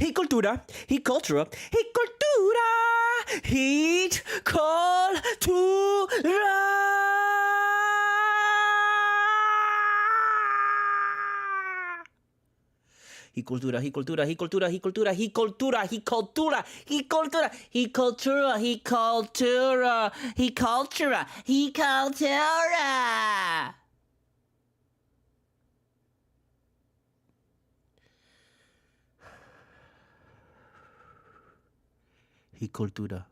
Heat Cultura, Heat Cultura, Heat Cultura, Heat Cultura. Heat Cultura, Heat Cultura, Heat Cultura, Heat Cultura, Heat Cultura, Heat Cultura, Heat Cultura, Heat Cultura, Heat Cultura, Heat Cultura, Heat Cultura. Heat Cultura.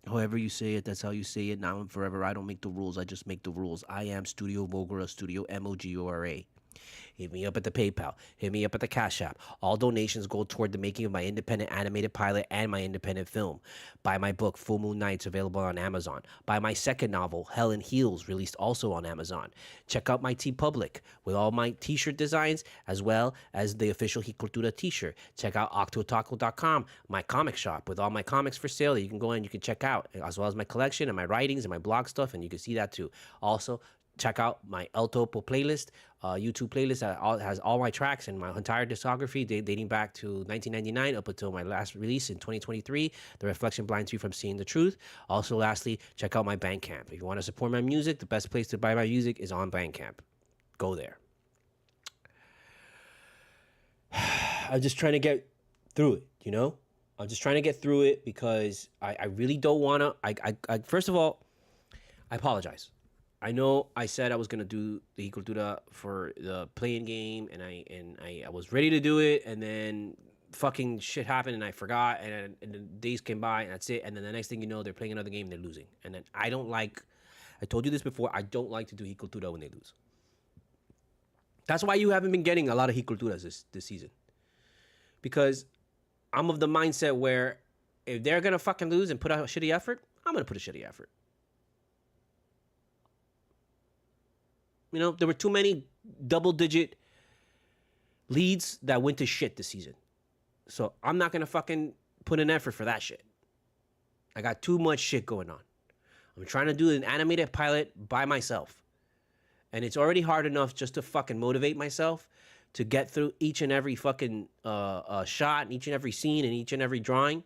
However you say it, that's how you say it now and forever. I don't make the rules, I just make the rules. I am Studio Mogura, Studio Mogura. Hit me up at the PayPal. Hit me up at the Cashapp. All donations go toward the making of my independent animated pilot and my independent film. Buy my book, Full Moon Nights, available on Amazon. Buy my second novel, Hell in Heels, released also on Amazon. Check out my TeePublic with all my t-shirt designs, as well as the official Heat Cultura t-shirt. Check out octotaco.com, my comic shop, with all my comics for sale that you can go in, you can check out, as well as my collection and my writings and my blog stuff, and you can see that too. Also, check out my El Topo playlist, YouTube playlist that has all my tracks and my entire discography dating back to 1999 up until my last release in 2023, The Reflection Blinds You from Seeing the Truth. Also, lastly, check out my Bandcamp. If you want to support my music, the best place to buy my music is on Bandcamp. Go there. I'm just trying to get through it, you know? I'm just trying to get through it because I really don't want to. First of all, I apologize. I know I said I was gonna do the Cultura for the playing game, and I was ready to do it, and then fucking shit happened, and I forgot, and the days came by, and that's it. And then the next thing you know, they're playing another game, and they're losing. And then I don't like. I told you this before. I don't like to do Cultura when they lose. That's why you haven't been getting a lot of Culturas this season, because I'm of the mindset where if they're gonna fucking lose and put out a shitty effort, I'm gonna put a shitty effort. You know, there were too many double-digit leads that went to shit this season. So I'm not going to fucking put an effort for that shit. I got too much shit going on. I'm trying to do an animated pilot by myself. And it's already hard enough just to fucking motivate myself to get through each and every fucking shot, and each and every scene, and each and every drawing.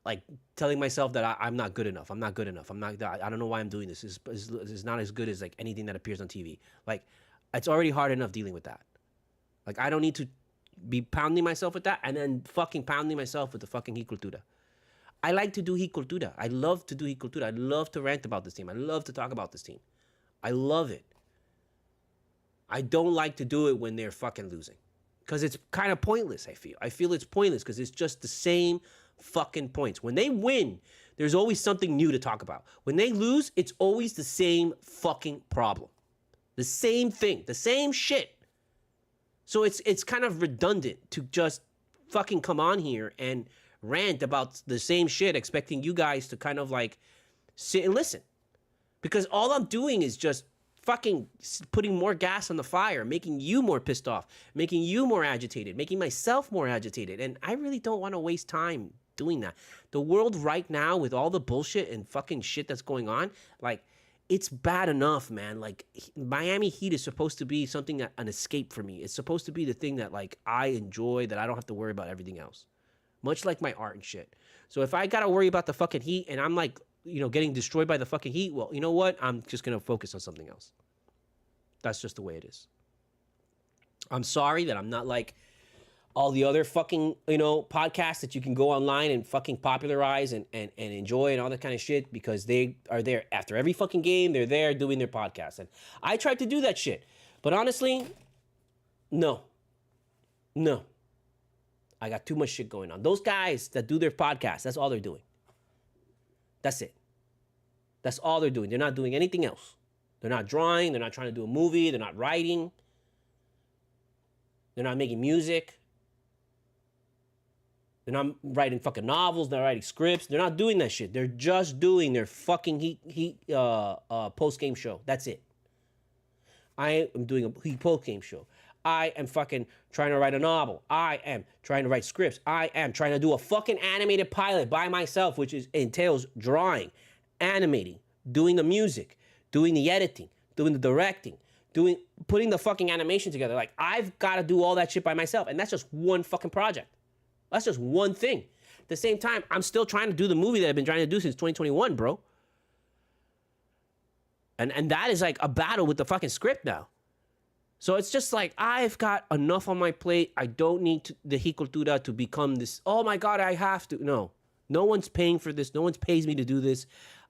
Like telling myself that I'm not good enough. I'm not good enough. I don't know why I'm doing this. It's not as good as like anything that appears on TV. Like, it's already hard enough dealing with that. Like, I don't need to be pounding myself with that and then fucking pounding myself with the fucking Heat Cultura. I like to do Heat Cultura. I love to do Heat Cultura. I love to rant about this team. I love to talk about this team. I love it. I don't like to do it when they're fucking losing, because it's kind of pointless. I feel it's pointless because it's just the same fucking points. When they win, there's always something new to talk about. When they lose, it's always the same fucking problem. The same thing, the same shit. So it's kind of redundant to just fucking come on here and rant about the same shit, expecting you guys to kind of like sit and listen. Because all I'm doing is just fucking putting more gas on the fire, making you more pissed off, making you more agitated, making myself more agitated. And I really don't want to waste time doing that. The world right now, with all the bullshit and fucking shit that's going on, like, it's bad enough, man. Like, Miami Heat is supposed to be something that an escape for me. It's supposed to be the thing that, like, I enjoy, that I don't have to worry about everything else. Much like my art and shit. So if I gotta worry about the fucking Heat and I'm like, you know, getting destroyed by the fucking Heat, well, you know what? I'm just gonna focus on something else. That's just the way it is. I'm sorry that I'm not like all the other fucking, you know, podcasts that you can go online and fucking popularize and enjoy and all that kind of shit, because they are there after every fucking game. They're there doing their podcast. And I tried to do that shit. But honestly, no. I got too much shit going on. Those guys that do their podcast, that's all they're doing. That's it. That's all they're doing. They're not doing anything else. They're not drawing. They're not trying to do a movie. They're not writing. They're not making music. They're not writing fucking novels. They're not writing scripts. They're not doing that shit. They're just doing their fucking Heat post-game show. That's it. I am doing a Heat post-game show. I am fucking trying to write a novel. I am trying to write scripts. I am trying to do a fucking animated pilot by myself, which entails drawing, animating, doing the music, doing the editing, doing the directing, putting the fucking animation together. Like, I've got to do all that shit by myself. And that's just one fucking project. That's just one thing. At the same time, I'm still trying to do the movie that I've been trying to do since 2021, bro. And that is like a battle with the fucking script now. So it's just like, I've got enough on my plate. I don't need the Cultura to become this, oh my God, I have to. No. No one's paying for this. No one's pays me to do this.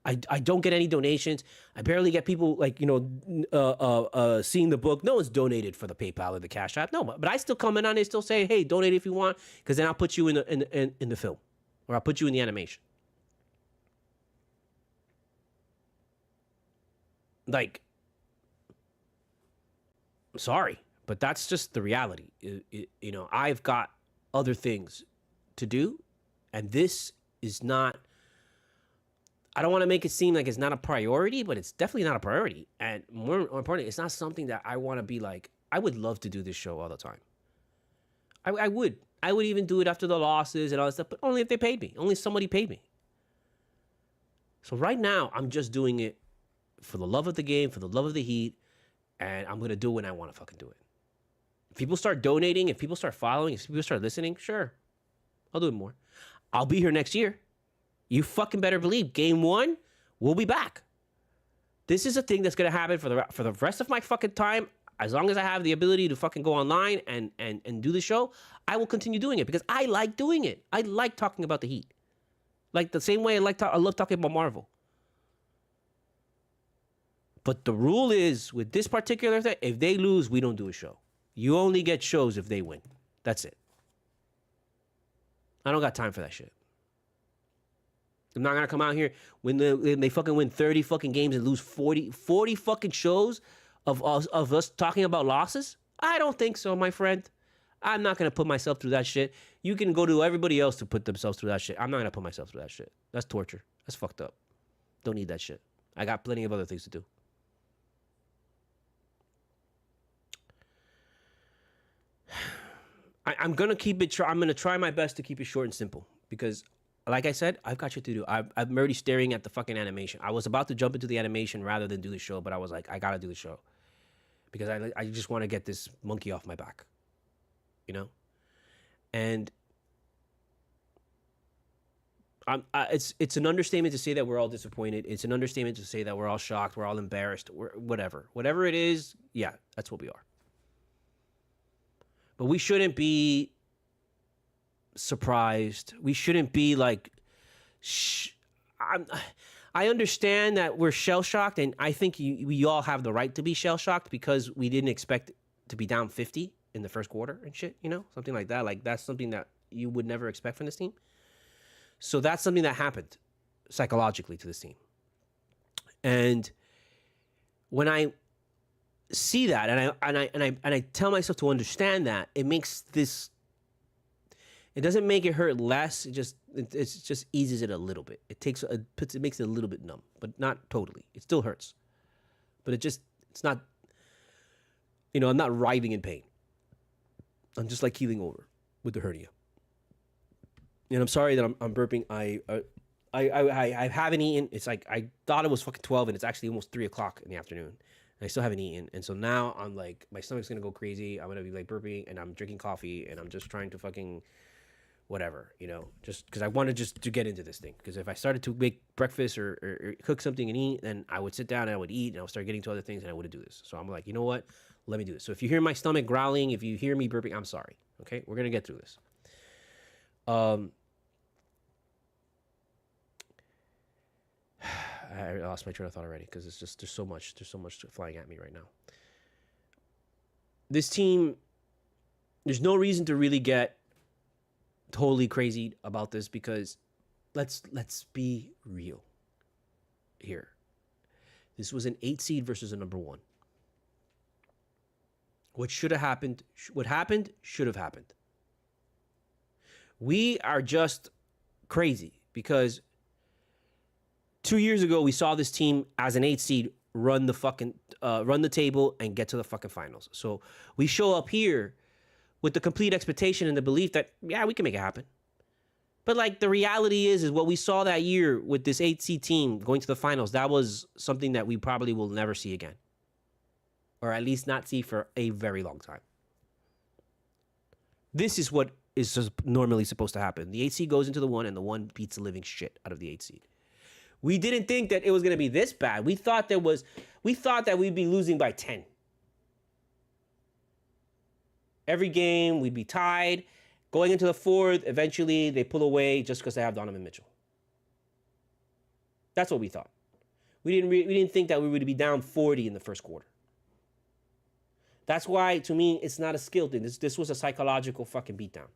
I don't get any donations. I barely get people like, you know, seeing the book. No one's donated for the PayPal or the Cash App. No, but I still come in on it, still say, hey, donate if you want, because then I'll put you in the film, or I'll put you in the animation. Like, I'm sorry, but that's just the reality. You know, I've got other things to do, and this is not. I don't want to make it seem like it's not a priority, but it's definitely not a priority. And more importantly, it's not something that I want to be like, I would love to do this show all the time. I would. I would even do it after the losses and all that stuff, but only if they paid me. Only if somebody paid me. So right now, I'm just doing it for the love of the game, for the love of the Heat, and I'm going to do it when I want to fucking do it. If people start donating, if people start following, if people start listening, sure, I'll do it more. I'll be here next year. You fucking better believe game one, we'll be back. This is a thing that's going to happen for the rest of my fucking time. As long as I have the ability to fucking go online and do the show, I will continue doing it because I like doing it. I like talking about the Heat. Like the same way I love talking about Marvel. But the rule is, with this particular thing, if they lose, we don't do a show. You only get shows if they win. That's it. I don't got time for that shit. I'm not going to come out here when they fucking win 30 fucking games and lose 40 fucking shows of us talking about losses. I don't think so, my friend. I'm not going to put myself through that shit. You can go to everybody else to put themselves through that shit. I'm not going to put myself through that shit. That's torture. That's fucked up. Don't need that shit. I got plenty of other things to do. I'm going to keep it, I'm going to try my best to keep it short and simple because, like I said, I've got shit to do. I'm already staring at the fucking animation. I was about to jump into the animation rather than do the show, but I was like, I got to do the show because I just want to get this monkey off my back, you know? And it's an understatement to say that we're all disappointed. It's an understatement to say that we're all shocked. We're all embarrassed. Whatever it is, yeah, that's what we are. But we shouldn't be surprised. We shouldn't be like, I understand that we're shell-shocked, and I think we all have the right to be shell-shocked because we didn't expect to be down 50 in the first quarter and shit, you know? Something like that. Like, that's something that you would never expect from this team. So that's something that happened psychologically to this team. And when I see that and I tell myself to understand that, it makes this, it doesn't make it hurt less. It just eases it a little bit. It makes it a little bit numb, but not totally. It still hurts, but it's not, you know, I'm not writhing in pain. I'm just like keeling over with the hernia. And I'm sorry that I'm burping. I haven't eaten. It's like, I thought it was fucking 12 and it's actually almost 3 o'clock in the afternoon. And I still haven't eaten. And so now I'm like, my stomach's going to go crazy. I'm going to be like burping and I'm drinking coffee and I'm just trying to fucking whatever, you know, just because I wanted just to get into this thing. Because if I started to make breakfast or cook something and eat, then I would sit down and I would eat and I would start getting to other things and I wouldn't do this. So I'm like, you know what? Let me do this. So if you hear my stomach growling, if you hear me burping, I'm sorry. Okay? We're going to get through this. I lost my train of thought already because it's just there's so much flying at me right now. This team, there's no reason to really get totally crazy about this because let's be real here. This was an 8 seed versus a number 1. What should have happened, what happened should have happened. We are just crazy because 2 years ago, we saw this team as an 8 seed run the table and get to the fucking finals. So we show up here with the complete expectation and the belief that, yeah, we can make it happen. But like the reality is what we saw that year with this 8 seed team going to the finals, that was something that we probably will never see again. or at least not see for a very long time. This is what is normally supposed to happen. The 8 seed goes into the 1, and the 1 beats the living shit out of the 8 seed. We didn't think that it was going to be this bad. We thought that we'd be losing by 10. Every game, we'd be tied. Going into the 4th, eventually they pull away just because they have Donovan Mitchell. That's what we thought. We didn't think that we would be down 40 in the first quarter. That's why, to me, it's not a skill thing. This was a psychological fucking beatdown.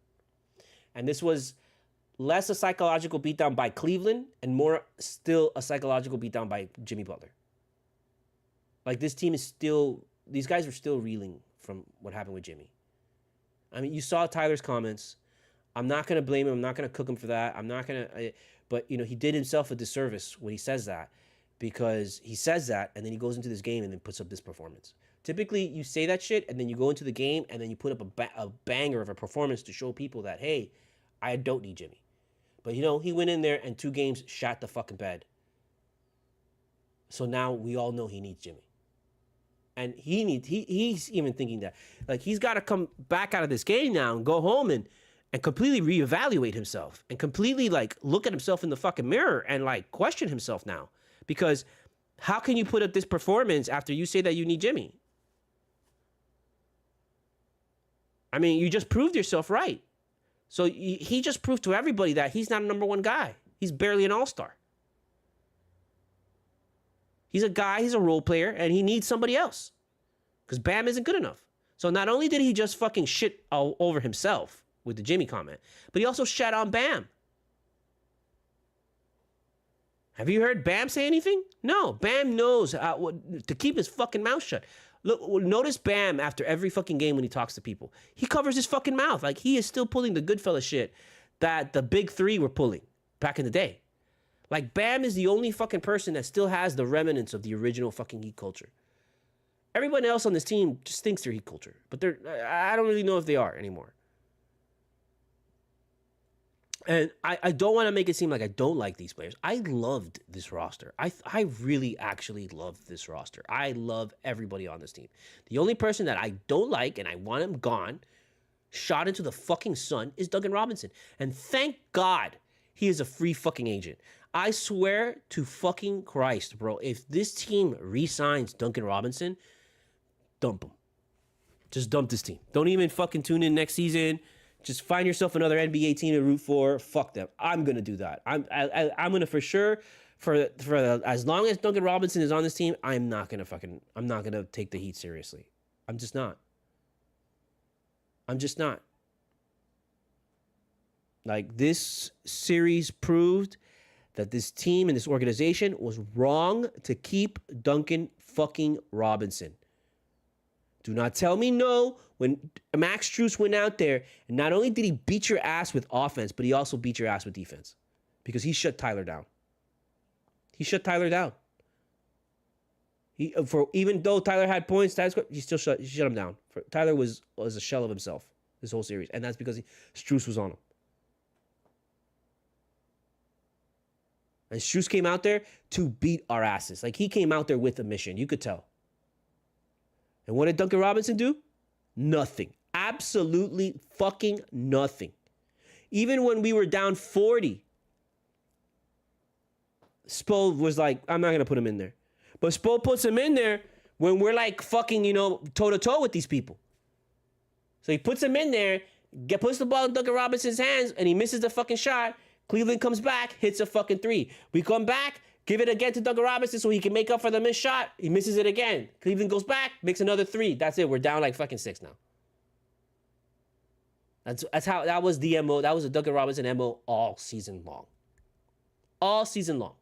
And this was less a psychological beatdown by Cleveland and more still a psychological beatdown by Jimmy Butler. Like, this team is still... These guys are still reeling from what happened with Jimmy. I mean, you saw Tyler's comments. I'm not going to blame him. I'm not going to cook him for that. I'm not going to... But, you know, he did himself a disservice when he says that, because he says that and then he goes into this game and then puts up this performance. Typically, you say that shit and then you go into the game and then you put up a banger of a performance to show people that, hey, I don't need Jimmy. But, you know, he went in there and 2 games shot the fucking bed. So now we all know he needs Jimmy. And he's even thinking that. Like, he's got to come back out of this game now and go home and completely reevaluate himself and completely, like, look at himself in the fucking mirror and, like, question himself now. Because how can you put up this performance after you say that you need Jimmy? I mean, you just proved yourself right. So he just proved to everybody that he's not a number 1 guy. He's barely an all-star. He's a guy, he's a role player, and he needs somebody else. Because Bam isn't good enough. So not only did he just fucking shit all over himself with the Jimmy comment, but he also shat on Bam. Have you heard Bam say anything? No. Bam knows to keep his fucking mouth shut. Look, notice Bam after every fucking game when he talks to people. He covers his fucking mouth. Like, he is still pulling the Goodfella shit that the big 3 were pulling back in the day. Like, Bam is the only fucking person that still has the remnants of the original fucking Heat culture. Everyone else on this team just thinks they're Heat culture. But I don't really know if they are anymore. And I don't want to make it seem like I don't like these players. I loved this roster. I really actually loved this roster. I love everybody on this team. The only person that I don't like and I want him gone, shot into the fucking sun, is Duncan Robinson. And thank God he is a free fucking agent. I swear to fucking Christ, bro, if this team re-signs Duncan Robinson, dump him. Just dump this team. Don't even fucking tune in next season. Just find yourself another NBA team to root for. Fuck them. I'm gonna do that. I'm gonna for sure for as long as Duncan Robinson is on this team, I'm not gonna take the Heat seriously. I'm just not. Like, this series proved that this team and this organization was wrong to keep Duncan fucking Robinson. Do not tell me no when Max Strus went out there, and not only did he beat your ass with offense, but he also beat your ass with defense. Because he shut Tyler down. Even though Tyler had points, he still shut him down. Tyler was a shell of himself this whole series, and that's because Strus was on him. And Strus came out there to beat our asses. Like, he came out there with a mission. You could tell. And what did Duncan Robinson do? Nothing. Absolutely fucking nothing. Even when we were down 40, Spo was like, I'm not going to put him in there. But Spo puts him in there when we're like fucking, toe-to-toe with these people. So he puts him in there, puts the ball in Duncan Robinson's hands, and he misses the fucking shot. Cleveland comes back, hits a fucking 3. We come back, give it again to Duncan Robinson so he can make up for the missed shot. He misses it again. Cleveland goes back, makes another 3. That's it. We're down like fucking 6 now. That's how, that was the MO. That was the Duncan Robinson MO all season long. All season long.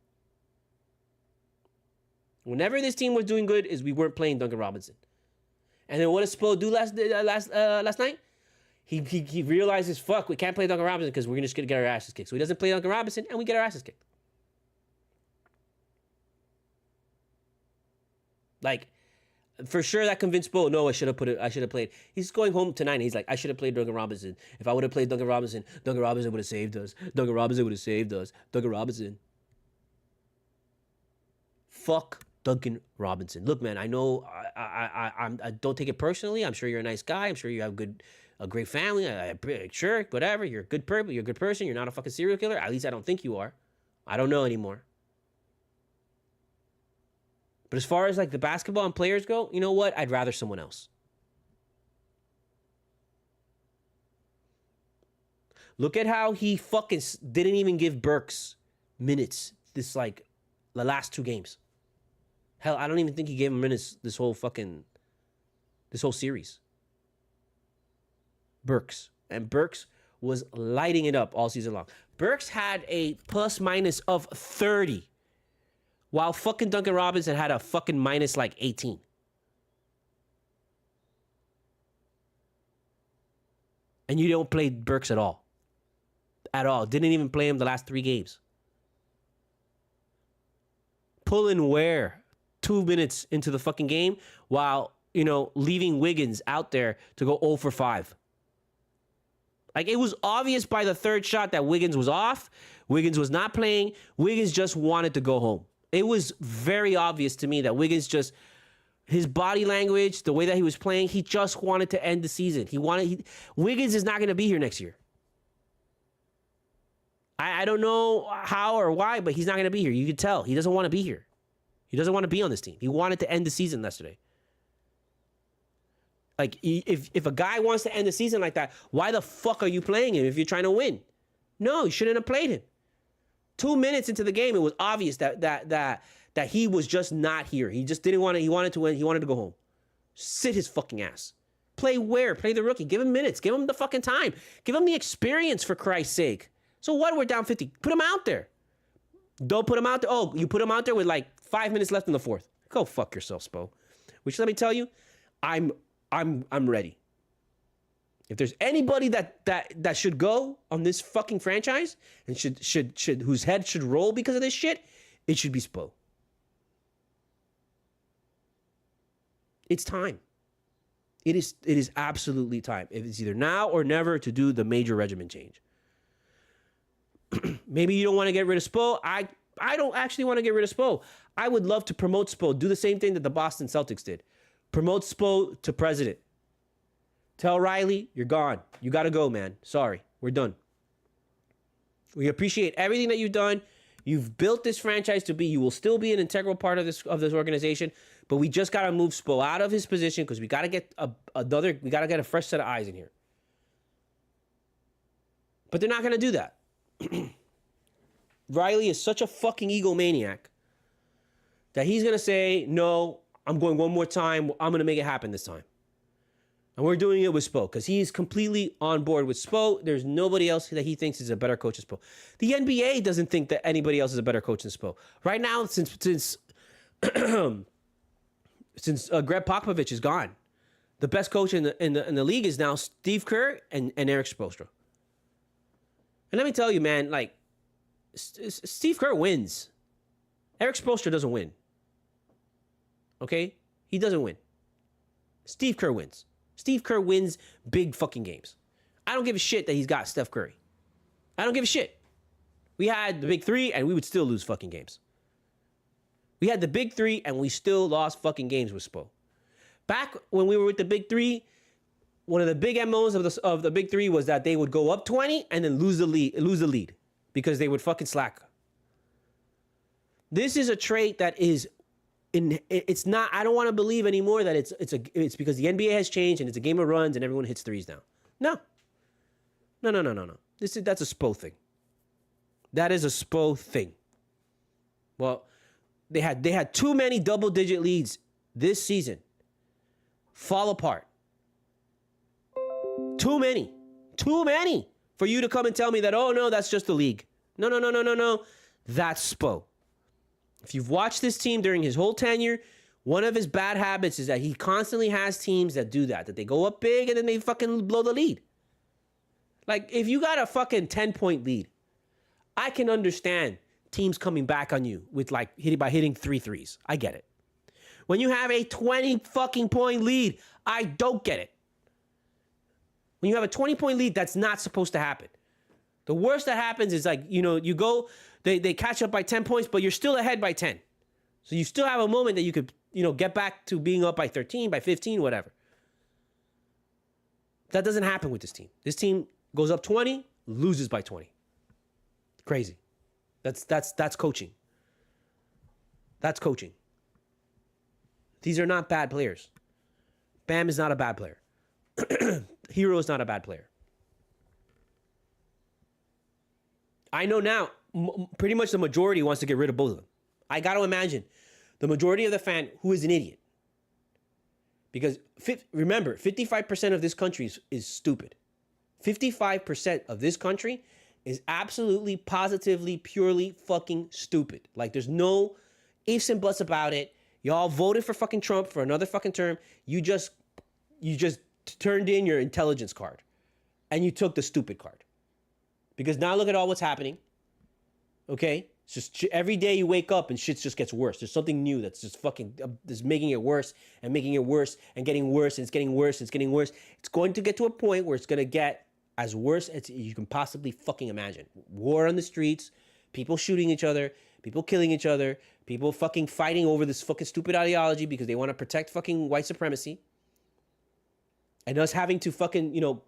Whenever this team was doing good, is we weren't playing Duncan Robinson. And then what did Spo do last night? He realizes, fuck, we can't play Duncan Robinson because we're just going to get our asses kicked. So he doesn't play Duncan Robinson, and we get our asses kicked. Like, for sure that convinced Bo, no, I should have played. He's going home tonight, and he's like, I should have played Duncan Robinson. If I would have played Duncan Robinson would have saved us. Duncan Robinson would have saved us. Duncan Robinson. Fuck Duncan Robinson. Look, man, I know I don't take it personally. I'm sure you're a nice guy. I'm sure you have a great family. Sure, whatever. You're a good person. You're a good person. You're not a fucking serial killer. At least I don't think you are. I don't know anymore. But as far as like the basketball and players go, you know what? I'd rather someone else. Look at how he fucking didn't even give Burks minutes this like the last 2 games. Hell, I don't even think he gave him minutes this whole series. Burks. And Burks was lighting it up all season long. Burks had a plus minus of 30. While fucking Duncan Robinson had a fucking minus like 18. And you don't play Burks at all. At all. Didn't even play him the last 3 games. Pulling Ware 2 minutes into the fucking game while, leaving Wiggins out there to go 0 for 5. Like, it was obvious by the 3rd shot that Wiggins was off. Wiggins was not playing. Wiggins just wanted to go home. It was very obvious to me that Wiggins just, his body language, the way that he was playing, he just wanted to end the season. Wiggins is not going to be here next year. I don't know how or why, but he's not going to be here. You could tell. He doesn't want to be here. He doesn't want to be on this team. He wanted to end the season yesterday. Like, if a guy wants to end the season like that, why the fuck are you playing him if you're trying to win? No, you shouldn't have played him. 2 minutes into the game, it was obvious that he was just not here. He just didn't want to. He wanted to win. He wanted to go home. Sit his fucking ass. Play Ware. Play the rookie. Give him minutes. Give him the fucking time. Give him the experience, for Christ's sake. So what? We're down 50. Put him out there. Don't put him out there. Oh, you put him out there with like 5 minutes left in the 4th. Go fuck yourself, Spo. Which, let me tell you, I'm ready. If there's anybody that should go on this fucking franchise and should whose head should roll because of this shit, it should be Spo. It's time. It is absolutely time. It's either now or never to do the major regimen change. Maybe you don't want to get rid of Spo. I don't actually want to get rid of Spo. I would love to promote Spo. Do the same thing that the Boston Celtics did. Promote Spo to president. Tell Riley, you're gone. You got to go, man. Sorry. We're done. We appreciate everything that you've done. You've built this franchise to be. You will still be an integral part of this organization. But we just got to move Spo out of his position because we got to get a fresh set of eyes in here. But they're not going to do that. Riley is such a fucking egomaniac that he's going to say, no, I'm going one more time. I'm going to make it happen this time. And we're doing it with Spo because he's completely on board with Spo. There's nobody else that he thinks is a better coach than Spo. The NBA doesn't think that anybody else is a better coach than Spo. Right now, since Greg Popovich is gone, the best coach in the league is now Steve Kerr and Eric Spoelstra. And let me tell you, man, like, Steve Kerr wins. Eric Spoelstra doesn't win. Okay? He doesn't win. Steve Kerr wins. Steve Kerr wins big fucking games. I don't give a shit that he's got Steph Curry. I don't give a shit. We had the big 3 and we would still lose fucking games. We had the big 3 and we still lost fucking games with Spo. Back when we were with the big 3, one of the big MOs of the big 3 was that they would go up 20 and then lose the lead because they would fucking slack. This is a trait that is it's not. I don't want to believe anymore that it's because the NBA has changed and it's a game of runs and everyone hits threes now. No. That's a Spo thing. That is a Spo thing. Well, they had too many double-digit leads this season fall apart. Too many for you to come and tell me that, oh no, that's just the league. No. That's Spo. If you've watched this team during his whole tenure, one of his bad habits is that he constantly has teams that do that they go up big and then they fucking blow the lead. Like, if you got a fucking 10-point lead, I can understand teams coming back on you with hitting 3 threes. I get it. When you have a 20 fucking point lead, I don't get it. When you have a 20-point lead, that's not supposed to happen. The worst that happens is they catch up by 10 points, but you're still ahead by 10. So you still have a moment that you could, get back to being up by 13, by 15, whatever. That doesn't happen with this team. This team goes up 20, loses by 20. Crazy. That's coaching. That's coaching. These are not bad players. Bam is not a bad player. Hero is not a bad player. I know now, pretty much the majority wants to get rid of both of them. I got to imagine the majority of the fan who is an idiot. Because remember, 55% of this country is stupid. 55% of this country is absolutely, positively, purely fucking stupid. Like, there's no ifs and buts about it. Y'all voted for fucking Trump for another fucking term. You just turned in your intelligence card. And you took the stupid card. Because now look at all what's happening. Okay? It's just every day you wake up and shit just gets worse. There's something new that's just fucking is making it worse and making it worse and getting worse and it's getting worse and it's getting worse. It's going to get to a point where it's going to get as worse as you can possibly fucking imagine. War on the streets, people shooting each other, people killing each other, people fucking fighting over this fucking stupid ideology because they want to protect fucking white supremacy. And us having to fucking,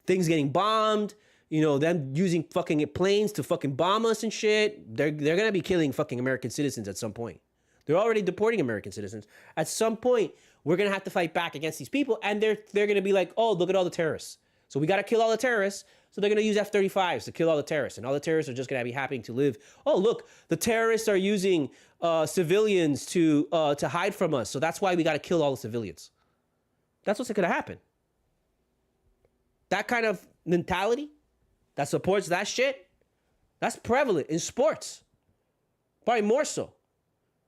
things getting bombed. Them using fucking planes to fucking bomb us and shit. They're going to be killing fucking American citizens at some point. They're already deporting American citizens. At some point, we're going to have to fight back against these people. And they're going to be like, oh, look at all the terrorists. So we got to kill all the terrorists. So they're going to use F-35s to kill all the terrorists. And all the terrorists are just going to be happy to live. Oh, look, the terrorists are using civilians to hide from us. So that's why we got to kill all the civilians. That's what's going to happen. That kind of mentality that supports that shit, that's prevalent in sports. Probably more so.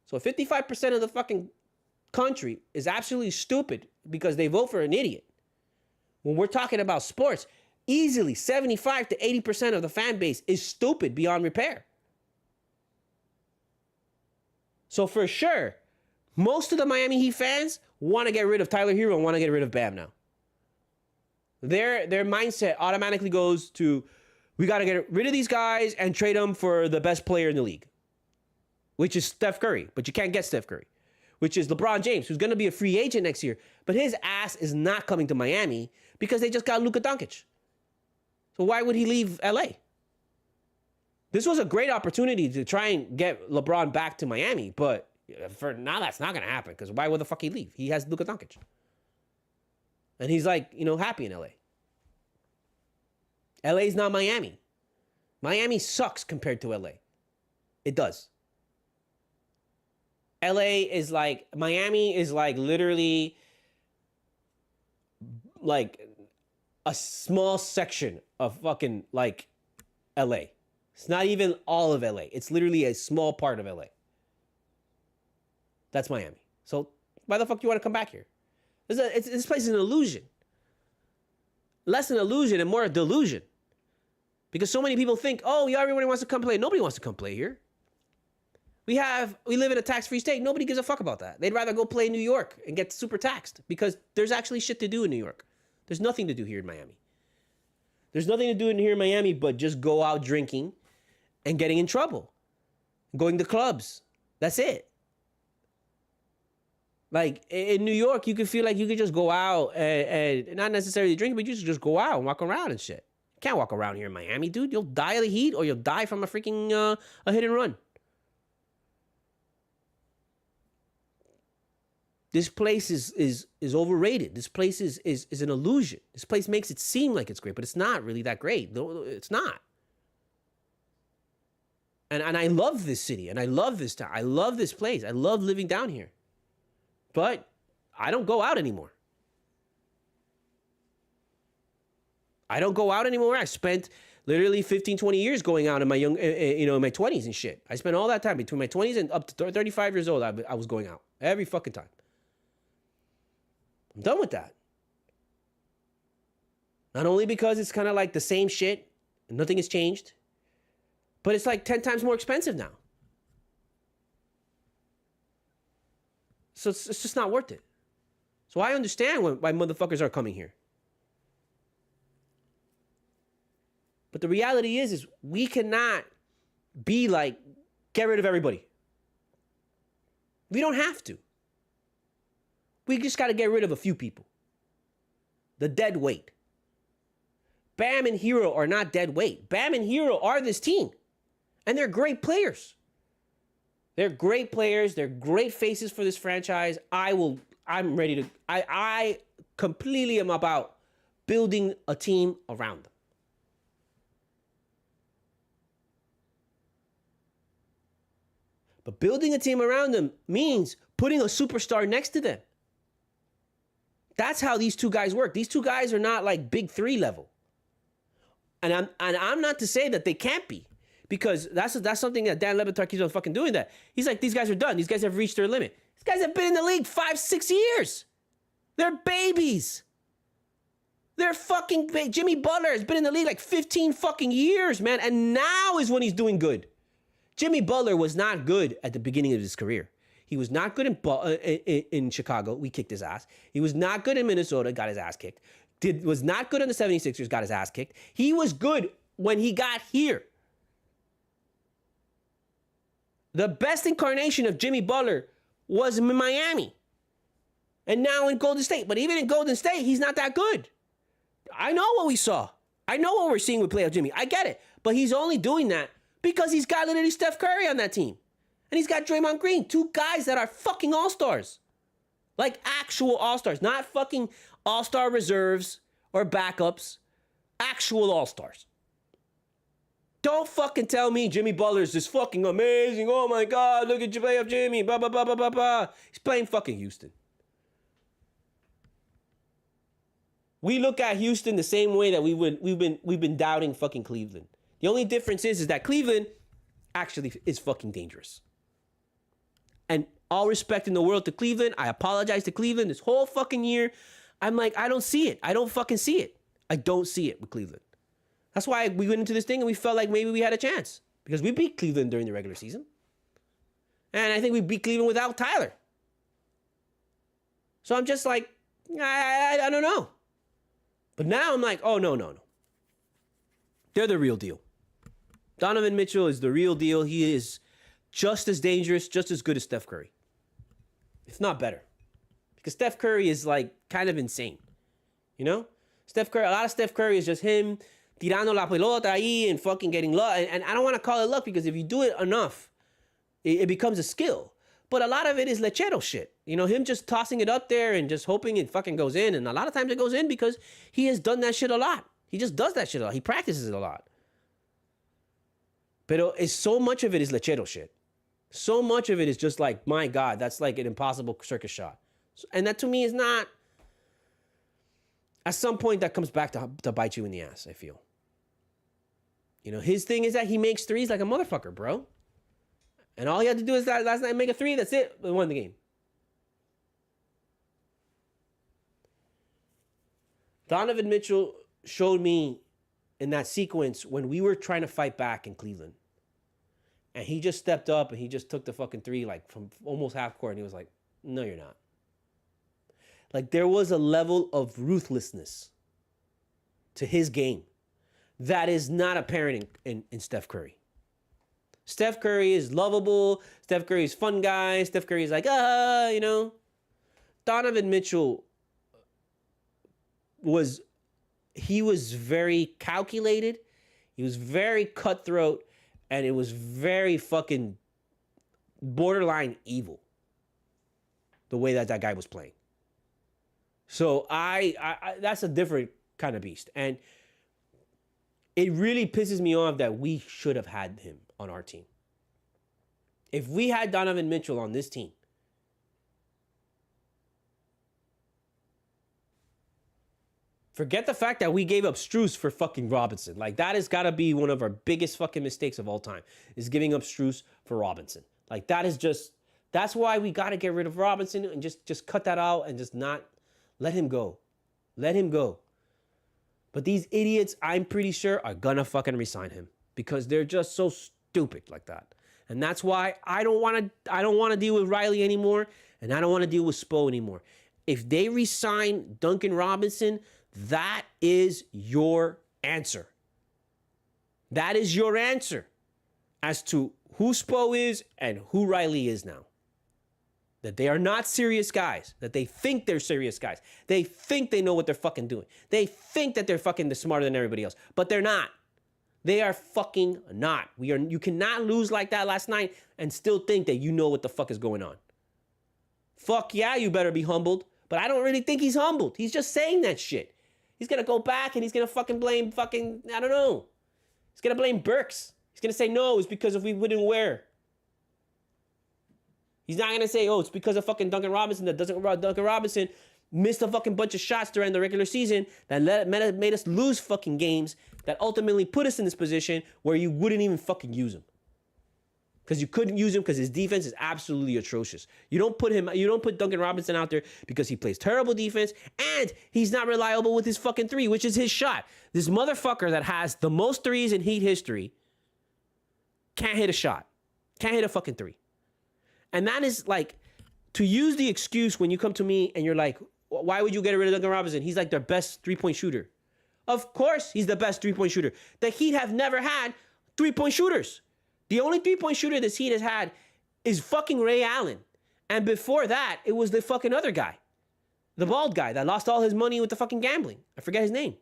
So 55% of the fucking country is absolutely stupid because they vote for an idiot. When we're talking about sports, easily 75 to 80% of the fan base is stupid beyond repair. So for sure, most of the Miami Heat fans want to get rid of Tyler Hero and want to get rid of Bam now. Their mindset automatically goes to, we got to get rid of these guys and trade them for the best player in the league, which is Steph Curry. But you can't get Steph Curry, which is LeBron James, who's going to be a free agent next year. But his ass is not coming to Miami because they just got Luka Doncic. So why would he leave LA? This was a great opportunity to try and get LeBron back to Miami. But for now, that's not going to happen because why would the fuck he leave? He has Luka Doncic. And he's like, happy in LA. LA's not Miami. Miami sucks compared to LA. It does. Miami is like literally like a small section of fucking like LA. It's not even all of LA. It's literally a small part of LA. That's Miami. So why the fuck do you want to come back here? This place is an illusion. Less an illusion and more a delusion. Because so many people think, oh, yeah, everybody wants to come play. Nobody wants to come play here. We live in a tax-free state. Nobody gives a fuck about that. They'd rather go play in New York and get super taxed because there's actually shit to do in New York. There's nothing to do here in Miami. There's nothing to do here in Miami but just go out drinking and getting in trouble. Going to clubs. That's it. Like, in New York, you could feel like you could just go out and not necessarily drink, but you should just go out and walk around and shit. You can't walk around here in Miami, dude. You'll die of the heat or you'll die from a freaking a hit and run. This place is overrated. This place is an illusion. This place makes it seem like it's great, but it's not really that great. No, it's not. And I love this city, and I love this town. I love this place. I love living down here. But I don't go out anymore. I don't go out anymore. I spent literally 15, 20 years going out in my in my 20s and shit. I spent all that time between my 20s and up to 35 years old. I was going out every fucking time. I'm done with that. Not only because it's kind of like the same shit and nothing has changed, but it's like 10 times more expensive now. So it's just not worth it. So I understand why motherfuckers are coming here. But the reality is we cannot be like, get rid of everybody. We don't have to. We just got to get rid of a few people. The dead weight. Bam and Hero are not dead weight. Bam and Hero are this team. And they're great players. They're great players. They're great faces for this franchise. I'm ready to, I completely am about building a team around them. But building a team around them means putting a superstar next to them. That's how these two guys work. These two guys are not like big three level. And I'm not to say that they can't be, because that's something that Dan Le Batard keeps on fucking doing. That he's like, these guys are done. These guys have reached their limit. These guys have been in the league 5-6 years. They're babies. They're fucking Jimmy Butler has been in the league like 15 fucking years, man. And now is when he's doing good. Jimmy Butler was not good at the beginning of his career. He was not good in Chicago. We kicked his ass. He was not good in Minnesota. Got his ass kicked. Was not good on the 76ers. Got his ass kicked. He was good when he got here. The best incarnation of Jimmy Butler was in Miami. And now in Golden State. But even in Golden State, he's not that good. I know what we saw. I know what we're seeing with playoff Jimmy. I get it. But he's only doing that because he's got literally Steph Curry on that team. And he's got Draymond Green. Two guys that are fucking all-stars. Like actual all-stars. Not fucking all-star reserves or backups. Actual all-stars. Don't fucking tell me Jimmy Butler is just fucking amazing. Oh my God, look at playoff Jimmy. Blah, blah, blah, blah, blah, blah. He's playing fucking Houston. We look at Houston the same way that we've been doubting fucking Cleveland. The only difference is that Cleveland actually is fucking dangerous. And all respect in the world to Cleveland. I apologize to Cleveland this whole fucking year. I'm like, I don't see it. I don't fucking see it. I don't see it with Cleveland. That's why we went into this thing and we felt like maybe we had a chance. Because we beat Cleveland during the regular season. And I think we beat Cleveland without Tyler. So I'm just like, I don't know. But now I'm like, oh, no. They're the real deal. Donovan Mitchell is the real deal. He is just as dangerous, just as good as Steph Curry. If not better. Because Steph Curry is like kind of insane. You know? Steph Curry, a lot of Steph Curry is just him tirando la pelota ahí and fucking getting luck. And I don't want to call it luck because if you do it enough, it becomes a skill. But a lot of it is lechero shit. You know, him just tossing it up there and just hoping it fucking goes in. And a lot of times it goes in because he has done that shit a lot. He just does that shit a lot. He practices it a lot. But it's so much of it is lechero shit. So much of it is just like, my God, that's like an impossible circus shot. And that to me is not... At some point, that comes back to bite you in the ass, I feel. You know, his thing is that he makes threes like a motherfucker, bro. And all he had to do is last night make a three. That's it. We won the game. Donovan Mitchell showed me in that sequence when we were trying to fight back in Cleveland. And he just stepped up and he just took the fucking three like from almost half court. And he was like, no, you're not. Like there was a level of ruthlessness to his game that is not apparent in Steph Curry. Steph Curry is lovable. Steph Curry is fun guy. Steph Curry is like, you know. Donovan Mitchell was very calculated. He was very cutthroat. And it was very fucking borderline evil. The way that guy was playing. So I that's a different kind of beast. And it really pisses me off that we should have had him on our team. If we had Donovan Mitchell on this team, forget the fact that we gave up Strus for fucking Robinson. Like, that has got to be one of our biggest fucking mistakes of all time, is giving up Strus for Robinson. Like, that is just... That's why we got to get rid of Robinson and just cut that out and just not... Let him go. Let him go. But these idiots, I'm pretty sure, are gonna fucking resign him. Because they're just so stupid like that. And that's why I don't want to deal with Riley anymore. And I don't want to deal with Spo anymore. If they resign Duncan Robinson... That is your answer. That is your answer as to who Spo is and who Riley is now. that they are not serious guys, that they think they're serious guys. They think they know what they're fucking doing. They think that they're fucking smarter than everybody else, but they're not. They are fucking not. You cannot lose like that last night and still think that you know what the fuck is going on. Fuck yeah, you better be humbled. But I don't really think he's humbled. He's just saying that shit. He's going to go back and he's going to fucking blame fucking, I don't know. He's going to blame Burks. He's going to say, no, it's because if we wouldn't wear. He's not going to say, oh, it's because of fucking Duncan Robinson that Duncan Robinson missed a fucking bunch of shots during the regular season that made us lose fucking games that ultimately put us in this position where you wouldn't even fucking use him. Because you couldn't use him because his defense is absolutely atrocious. You don't put Duncan Robinson out there because he plays terrible defense and he's not reliable with his fucking three, which is his shot. This motherfucker that has the most threes in Heat history can't hit a shot. Can't hit a fucking three. And that is like, to use the excuse when you come to me and you're like, why would you get rid of Duncan Robinson? He's like their best three-point shooter. Of course he's the best three-point shooter. The Heat have never had three-point shooters. The only three-point shooter this Heat has had is fucking Ray Allen. And before that, it was the fucking other guy. The bald guy that lost all his money with the fucking gambling. I forget his name.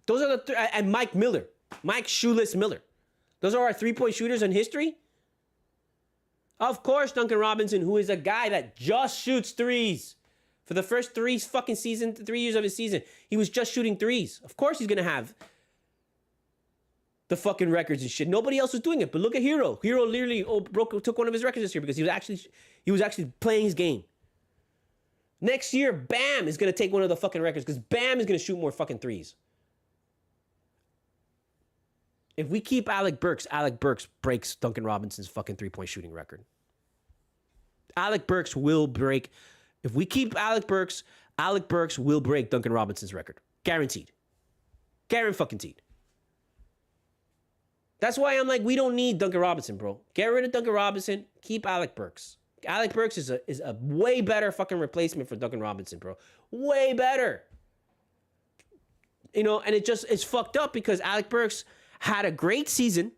Those are the and Mike Miller. Mike Shoeless Miller. Those are our three-point shooters in history. Of course, Duncan Robinson, who is a guy that just shoots threes. For the first 3 years of his season, he was just shooting threes. Of course he's going to have the fucking records and shit. Nobody else was doing it. But look at Hero. Hero literally took one of his records this year because he was actually playing his game. Next year, Bam is going to take one of the fucking records because Bam is going to shoot more fucking threes. If we keep Alec Burks breaks Duncan Robinson's fucking three-point shooting record. Alec Burks will break. If we keep Alec Burks will break Duncan Robinson's record. Guaranteed. Guaranteed. That's why I'm like, we don't need Duncan Robinson, bro. Get rid of Duncan Robinson. Keep Alec Burks. Alec Burks is a way better fucking replacement for Duncan Robinson, bro. Way better. You know, and it's fucked up because Alec Burks had a great season,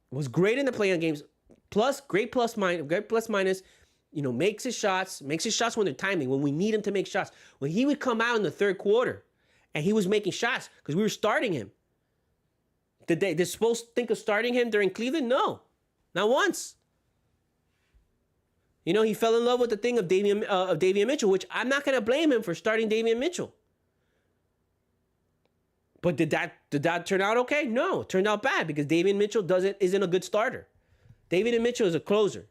was great in the play-in games, great plus minus, you know, makes his shots when they're timely, when we need him to make shots. When he would come out in the third quarter and he was making shots because we were starting him. Did they supposed to think of starting him during Cleveland? No, not once. You know, he fell in love with the thing of Davion Mitchell, which I'm not going to blame him for starting Davion Mitchell. But did that turn out okay? No, it turned out bad because Davion Mitchell isn't a good starter. Davion Mitchell is a closer.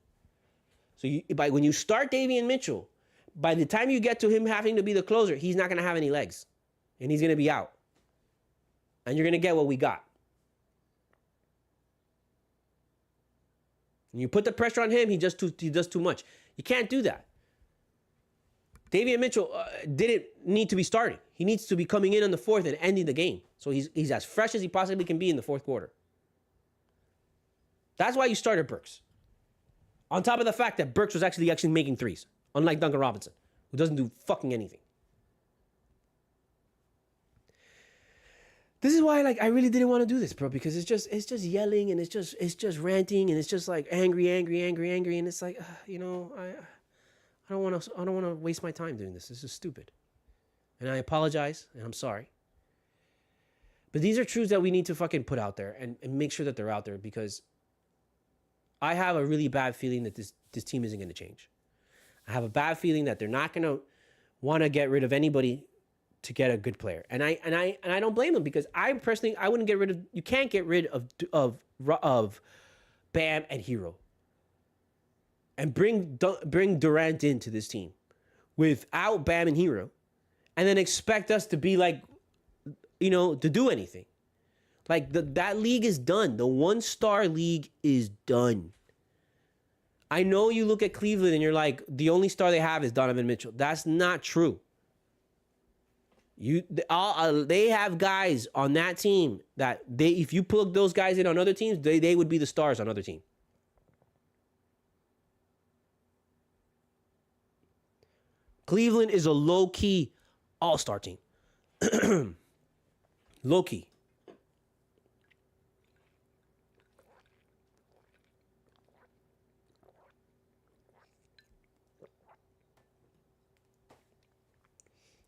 So when you start Davion Mitchell, by the time you get to him having to be the closer, he's not going to have any legs. And he's going to be out. And you're going to get what we got. And you put the pressure on him, he does too much. You can't do that. Davion Mitchell didn't need to be starting. He needs to be coming in on the fourth and ending the game. So he's as fresh as he possibly can be in the fourth quarter. That's why you started Burks. On top of the fact that Burks was actually making threes, unlike Duncan Robinson, who doesn't do fucking anything. This is why, like, I really didn't want to do this, bro, because it's just yelling and it's just ranting and it's just like angry, and it's like, you know, I don't want to waste my time doing this. This is stupid, and I apologize and I'm sorry. But these are truths that we need to fucking put out there and make sure that they're out there because I have a really bad feeling that this team isn't going to change. I have a bad feeling that they're not going to want to get rid of anybody to get a good player. And I don't blame them because I personally, I wouldn't get rid of, you can't get rid of Bam and Hero and bring Durant into this team without Bam and Hero and then expect us to be like, you know, to do anything. Like that league is done. The 1-star league is done. I know you look at Cleveland and you're like, the only star they have is Donovan Mitchell. That's not true. They have guys on that team that if you plug those guys in on other teams, they would be the stars on other team. Cleveland is a low-key all-star team. Low-key.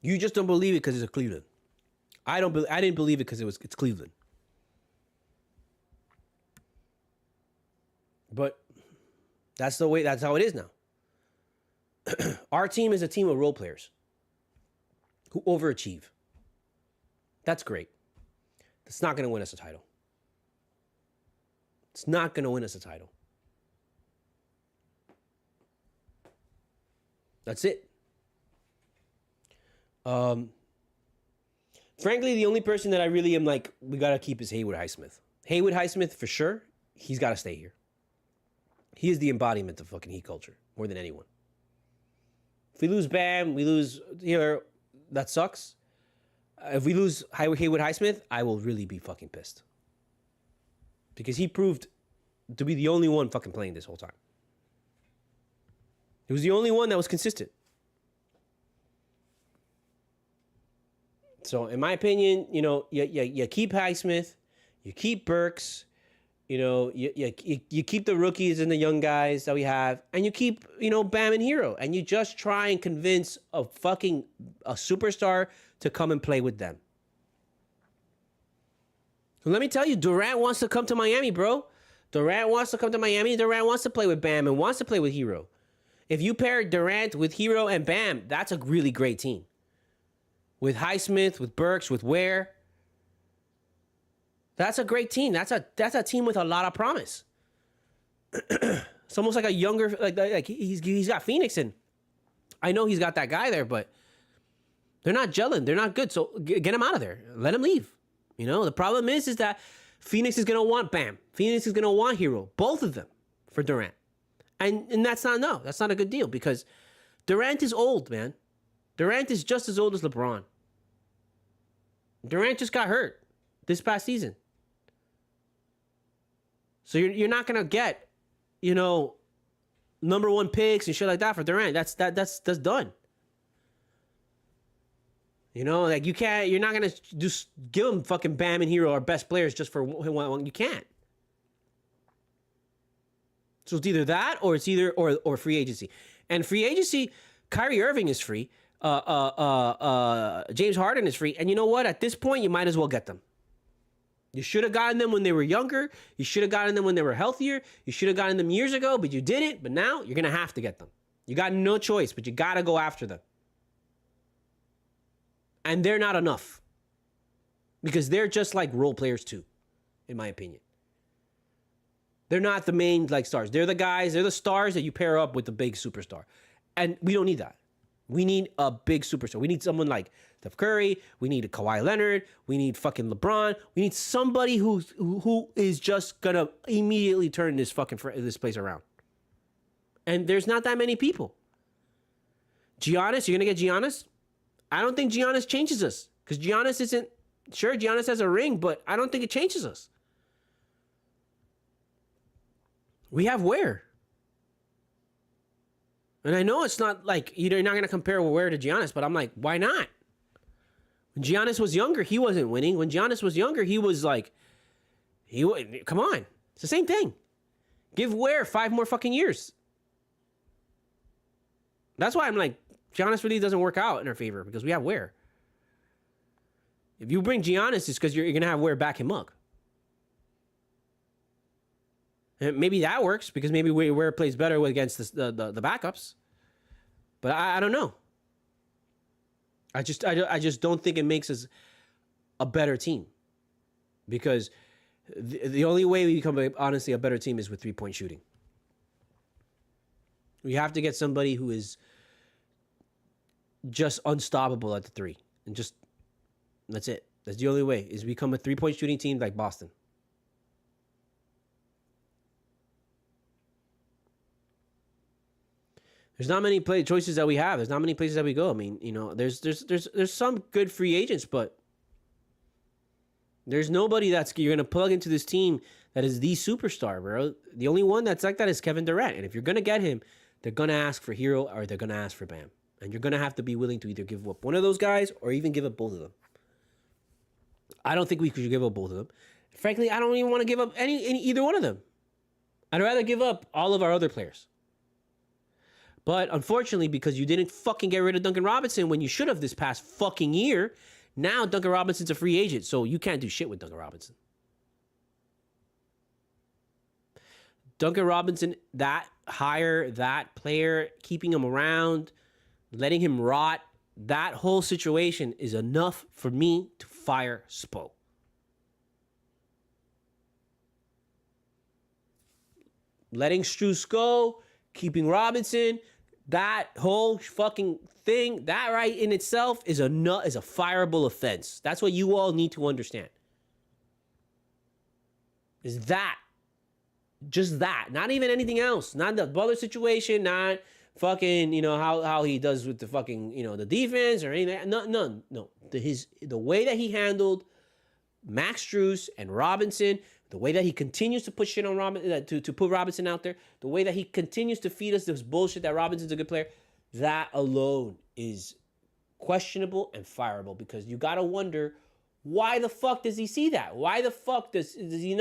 You just don't believe it because it's a Cleveland. I didn't believe it because it's Cleveland. But that's how it is now. Our team is a team of role players who overachieve. That's great. That's not going to win us a title. It's not going to win us a title. That's it. Frankly, the only person that I really am like, we got to keep is Haywood Highsmith. Haywood Highsmith, for sure, he's got to stay here. He is the embodiment of fucking Heat culture, more than anyone. If we lose Bam, we lose here, that sucks. If we lose Haywood Highsmith, I will really be fucking pissed. Because he proved to be the only one fucking playing this whole time. He was the only one that was consistent. So, in my opinion, you know, you keep Highsmith, you keep Burks, you know, you keep the rookies and the young guys that we have, and you keep, you know, Bam and Hero, and you just try and convince a superstar to come and play with them. So let me tell you, Durant wants to come to Miami, bro. Durant wants to come to Miami. Durant wants to play with Bam and wants to play with Hero. If you pair Durant with Hero and Bam, that's a really great team. With Highsmith, with Burks, with Ware. That's a great team. That's a team with a lot of promise. It's almost like a younger, like he's got Phoenix in. I know he's got that guy there, but they're not gelling. They're not good. So get him out of there. Let him leave. You know, the problem is that Phoenix is going to want Bam. Phoenix is going to want Hero. Both of them for Durant. And that's not a good deal because Durant is old, man. Durant is just as old as LeBron. Durant just got hurt this past season. So you're not going to get, you know, number one picks and shit like that for Durant. That's done. You know, like you're not going to just give him fucking Bam and Hero, our best players, just for one. You can't. So it's either that or or free agency. And free agency, Kyrie Irving is free. James Harden is free. And you know what? At this point, you might as well get them. You should have gotten them when they were younger. You should have gotten them when they were healthier. You should have gotten them years ago, but you didn't. But now you're going to have to get them. You got no choice, but you got to go after them. And they're not enough. Because they're just like role players too, in my opinion. They're not the main like stars. They're the guys, they're the stars that you pair up with the big superstar. And we don't need that. We need a big superstar. We need someone like Steph Curry. We need a Kawhi Leonard. We need fucking LeBron. We need somebody who is just gonna immediately turn this place around. And there's not that many people. Giannis, you're gonna get Giannis? I don't think Giannis changes us. Because Giannis isn't, sure, Giannis has a ring, but I don't think it changes us. We have Ware. And I know it's not like, you're not going to compare Ware to Giannis, but I'm like, why not? When Giannis was younger, he wasn't winning. When Giannis was younger, he was like, come on. It's the same thing. Give Ware 5 more fucking years. That's why I'm like, Giannis really doesn't work out in our favor because we have Ware. If you bring Giannis, it's because you're going to have Ware back him up. And maybe that works because maybe Ware plays better against the backups. But I don't know. I just don't think it makes us a better team. Because the only way we become, honestly, a better team is with 3-point shooting. We have to get somebody who is just unstoppable at the 3. And just, that's it. That's the only way, is become a 3-point shooting team like Boston. There's not many play choices that we have. There's not many places that we go. I mean, you know, there's some good free agents, but there's nobody you're going to plug into this team that is the superstar, bro. The only one that's like that is Kevin Durant. And if you're going to get him, they're going to ask for Hero or they're going to ask for Bam. And you're going to have to be willing to either give up one of those guys or even give up both of them. I don't think we should give up both of them. Frankly, I don't even want to give up either one of them. I'd rather give up all of our other players. But unfortunately, because you didn't fucking get rid of Duncan Robinson when you should have this past fucking year, now Duncan Robinson's a free agent, so you can't do shit with Duncan Robinson. Duncan Robinson, that hire, that player, keeping him around, letting him rot, that whole situation is enough for me to fire Spo. Letting Strus go, keeping Robinson, that whole fucking thing, that right in itself is a fireable offense. That's what you all need to understand. Is that. Just that. Not even anything else. Not the Butler situation, not fucking, how he does with the fucking, the defense or anything. No. The way that he handled Max Strus and Robinson, the way that he continues to put shit on Robinson, to put Robinson out there, the way that he continues to feed us this bullshit that Robinson's a good player, that alone is questionable and fireable, because you got to wonder, why the fuck does he see that? Why the fuck can he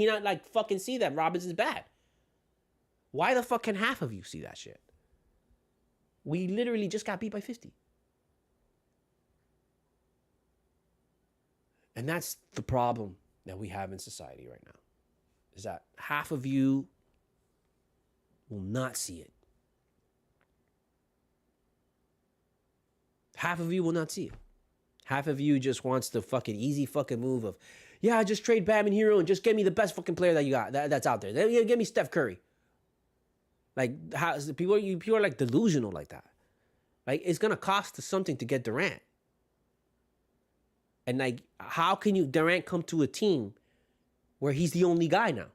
not like fucking see that Robinson's bad? Why the fuck can half of you see that shit? We literally just got beat by 50. And that's the problem that we have in society right now, is that half of you will not see it. Half of you will not see it. Half of you just wants the fucking easy fucking move of, yeah, just trade Bam and Hero and just get me the best fucking player that you got that's out there. Then give me Steph Curry. Like, people are like delusional like that. Like, it's gonna cost us something to get Durant. And like, how can Durant come to a team where he's the only guy now?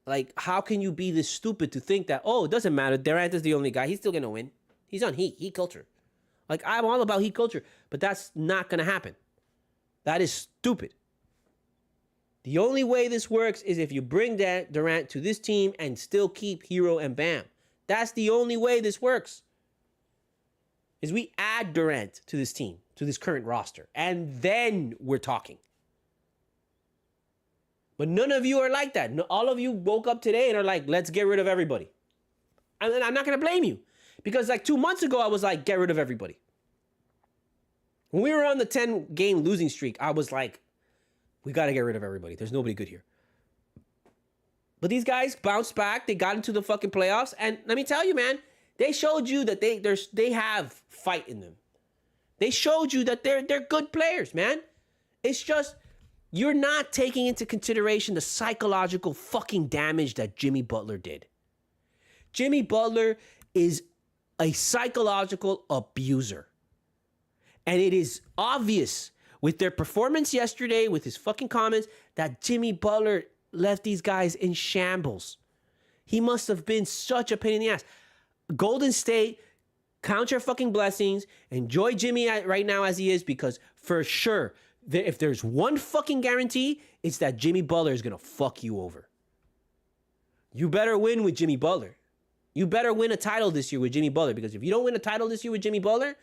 Like, how can you be this stupid to think that, oh, it doesn't matter, Durant is the only guy, he's still gonna win. He's on heat culture. Like, I'm all about heat culture, but that's not gonna happen. That is stupid. The only way this works is if you bring Durant to this team and still keep Hero and Bam. That's the only way this works. Is we add Durant to this team, to this current roster, and then we're talking. But none of you are like that. All of you woke up today and are like, let's get rid of everybody. And I'm not going to blame you, because like 2 months ago, I was like, get rid of everybody. When we were on the 10-game losing streak, I was like, we got to get rid of everybody. There's nobody good here. But these guys bounced back. They got into the fucking playoffs. And let me tell you, man, they showed you that they have fight in them. They showed you that they're good players, man. It's just, you're not taking into consideration the psychological fucking damage that Jimmy Butler did. Jimmy Butler is a psychological abuser. And it is obvious with their performance yesterday, with his fucking comments, that Jimmy Butler left these guys in shambles. He must have been such a pain in the ass. Golden State, count your fucking blessings. Enjoy Jimmy right now as he is, because for sure, if there's one fucking guarantee, it's that Jimmy Butler is going to fuck you over. You better win with Jimmy Butler. You better win a title this year with Jimmy Butler, because if you don't win a title this year with Jimmy Butler,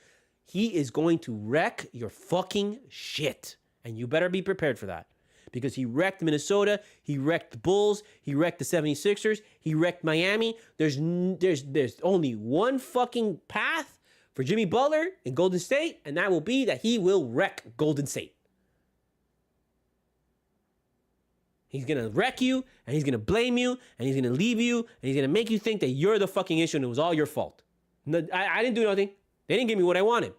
he is going to wreck your fucking shit. And you better be prepared for that. Because he wrecked Minnesota, he wrecked the Bulls, he wrecked the 76ers, he wrecked Miami. There's only one fucking path for Jimmy Butler in Golden State, and that will be that he will wreck Golden State. He's going to wreck you, and he's going to blame you, and he's going to leave you, and he's going to make you think that you're the fucking issue and it was all your fault. No, I didn't do nothing. They didn't give me what I wanted.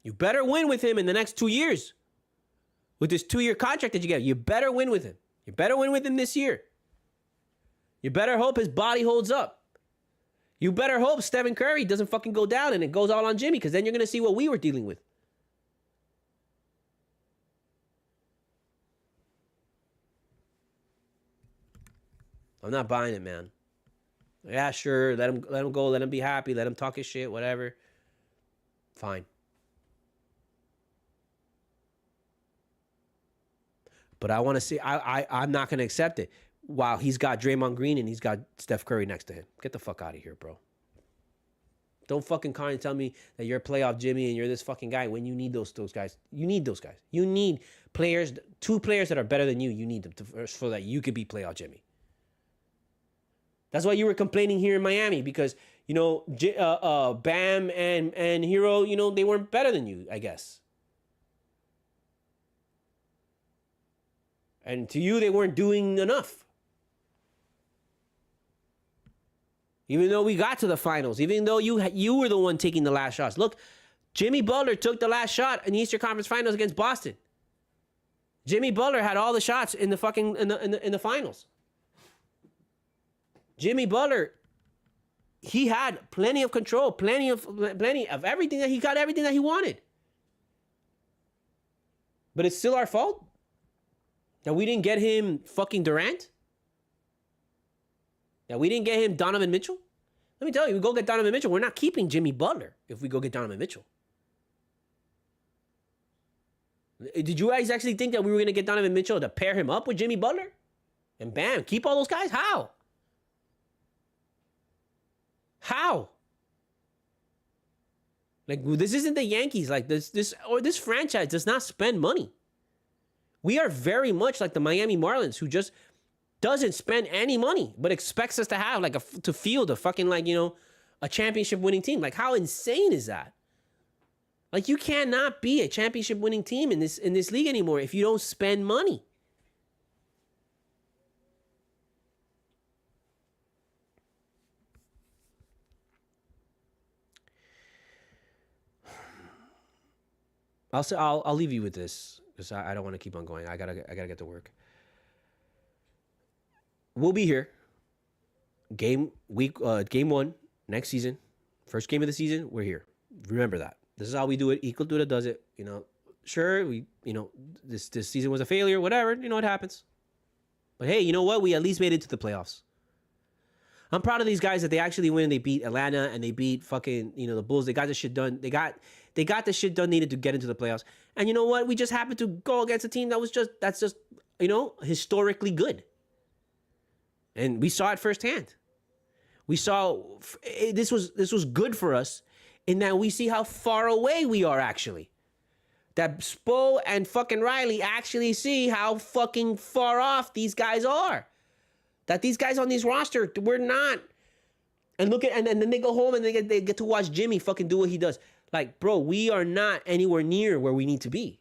You better win with him in the next 2 years. With this 2-year contract that you get, you better win with him. You better win with him this year. You better hope his body holds up. You better hope Stephen Curry doesn't fucking go down and it goes all on Jimmy, because then you're going to see what we were dealing with. I'm not buying it, man. Yeah, sure. Let him go. Let him be happy. Let him talk his shit. Whatever. Fine. But I want to see. I'm not going to accept it. Wow, he's got Draymond Green and he's got Steph Curry next to him. Get the fuck out of here, bro. Don't fucking call and tell me that you're a playoff Jimmy and you're this fucking guy when you need those guys. You need those guys. You need players, 2 players that are better than you. You need them so that you could be playoff Jimmy. That's why you were complaining here in Miami because, you know, Bam and Hero, you know, they weren't better than you, I guess. And to you, they weren't doing enough. Even though we got to the finals, even though you were the one taking the last shots. Look, Jimmy Butler took the last shot in the Eastern Conference Finals against Boston. Jimmy Butler had all the shots in the fucking in the finals. Jimmy Butler, he had plenty of control, plenty of everything that he got, everything that he wanted. But it's still our fault that we didn't get him fucking Durant. That we didn't get him Donovan Mitchell? Let me tell you, we go get Donovan Mitchell. We're not keeping Jimmy Butler if we go get Donovan Mitchell. Did you guys actually think that we were going to get Donovan Mitchell to pair him up with Jimmy Butler? And bam, keep all those guys? How? How? Like, this isn't the Yankees. Like, this franchise does not spend money. We are very much like the Miami Marlins, who just doesn't spend any money, but expects us to have to field a fucking a championship winning team. Like, how insane is that? Like, you cannot be a championship winning team in this league anymore if you don't spend money. I'll leave you with this because I don't want to keep on going. I gotta get to work. We'll be here. Game 1 next season, first game of the season. We're here. Remember that. This is how we do it. Cultura does it. Sure, this season was a failure. Whatever. It happens. But hey, you know what? We at least made it to the playoffs. I'm proud of these guys that they actually win. They beat Atlanta and they beat fucking the Bulls. They got the shit done. They got the shit done needed to get into the playoffs. And you know what? We just happened to go against a team that's just historically good. And we saw it firsthand. We saw this was good for us in that we see how far away we are actually. That Spo and fucking Riley actually see how fucking far off these guys are. That these guys on this roster, we're not. And then they go home and they get to watch Jimmy fucking do what he does. Like, bro, we are not anywhere near where we need to be.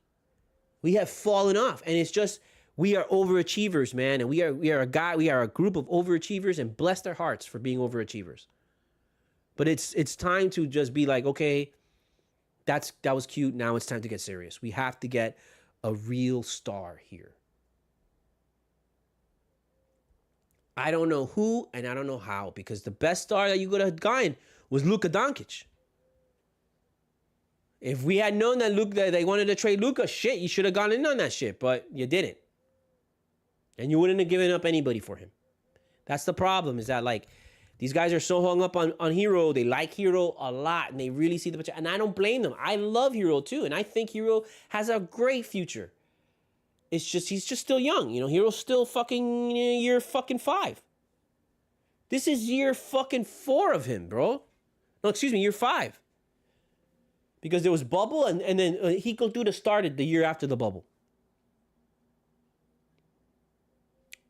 We have fallen off, and it's just we are overachievers, man, and we are a group of overachievers, and bless their hearts for being overachievers. But it's time to just be like, okay, that was cute. Now it's time to get serious. We have to get a real star here. I don't know who and I don't know how, because the best star that you could have gotten was Luka Doncic. If we had known that they wanted to trade Luka, shit, you should have gone in on that shit, but you didn't. And you wouldn't have given up anybody for him. That's the problem, is that these guys are so hung up on Hero. They like Hero a lot, and they really see the potential. And I don't blame them. I love Hero too, and I think Hero has a great future. It's just he's just still young. Hero's still fucking year fucking 5. This is year fucking 4 of him, bro. No, excuse me, year 5. Because there was bubble, and then Cultura started the year after the bubble.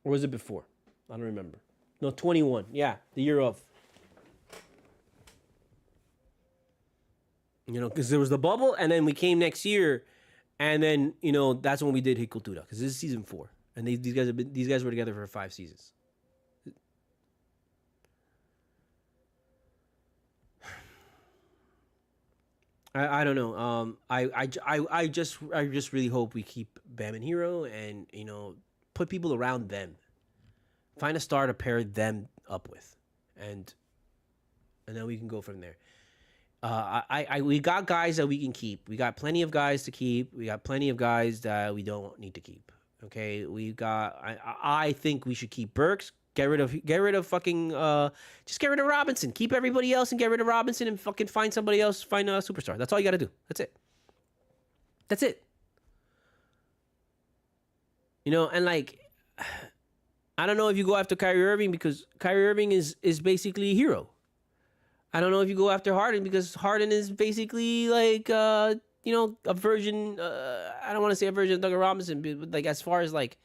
Or was it before? I don't remember. No, 21. Yeah, the year of. Because there was the bubble, and then we came next year, and then that's when we did Cultura, because this is season 4, and these guys were together for 5 seasons. I don't know. I just really hope we keep Bam and Hero, and put people around them. Find a star to pair them up with, and then we can go from there. We got guys that we can keep. We got plenty of guys to keep. We got plenty of guys that we don't need to keep. Okay, I think we should keep Burks. Get rid of fucking just get rid of Robinson. Keep everybody else and get rid of Robinson, and fucking find somebody else. Find a superstar. That's all you got to do. That's it. That's it. And I don't know if you go after Kyrie Irving, because Kyrie Irving is basically a Hero. I don't know if you go after Harden because Harden is basically like, you know, a version. I don't want to say a version of Duncan Robinson, but like as far as like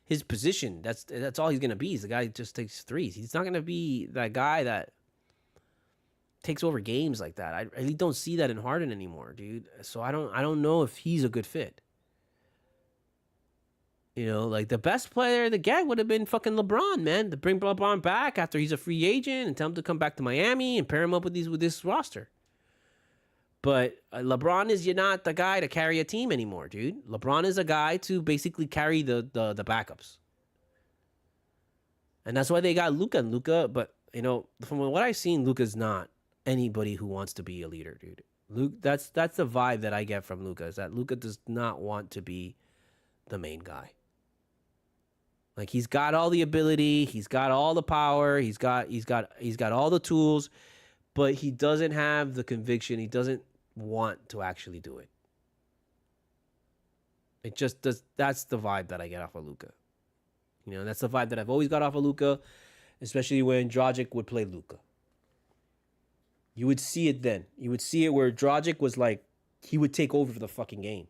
his position, that's all he's gonna be. He's the guy who just takes threes. He's not gonna be that guy that takes over games like that. I really don't see that in Harden anymore, dude. So I don't know if he's a good fit. You know, like the best player to get would have been fucking LeBron, man. To bring LeBron back after he's a free agent and tell him to come back to Miami and pair him up with this roster. But LeBron is not the guy to carry a team anymore, dude. LeBron is a guy to basically carry the backups. And that's why they got Luka. But you know, from what I've seen, Luka's not anybody who wants to be a leader, dude. That's the vibe that I get from Luka, is that Luka does not want to be the main guy. Like he's got all the ability, he's got all the power, he's got all the tools, but he doesn't have the conviction. He doesn't want to actually do it. It just does. That's the vibe that I get off of Luka. You know, that's the vibe that I've always got off of Luka, especially when Dragic would play Luka. You would see it then. You would see it where Dragic was like, he would take over for the fucking game.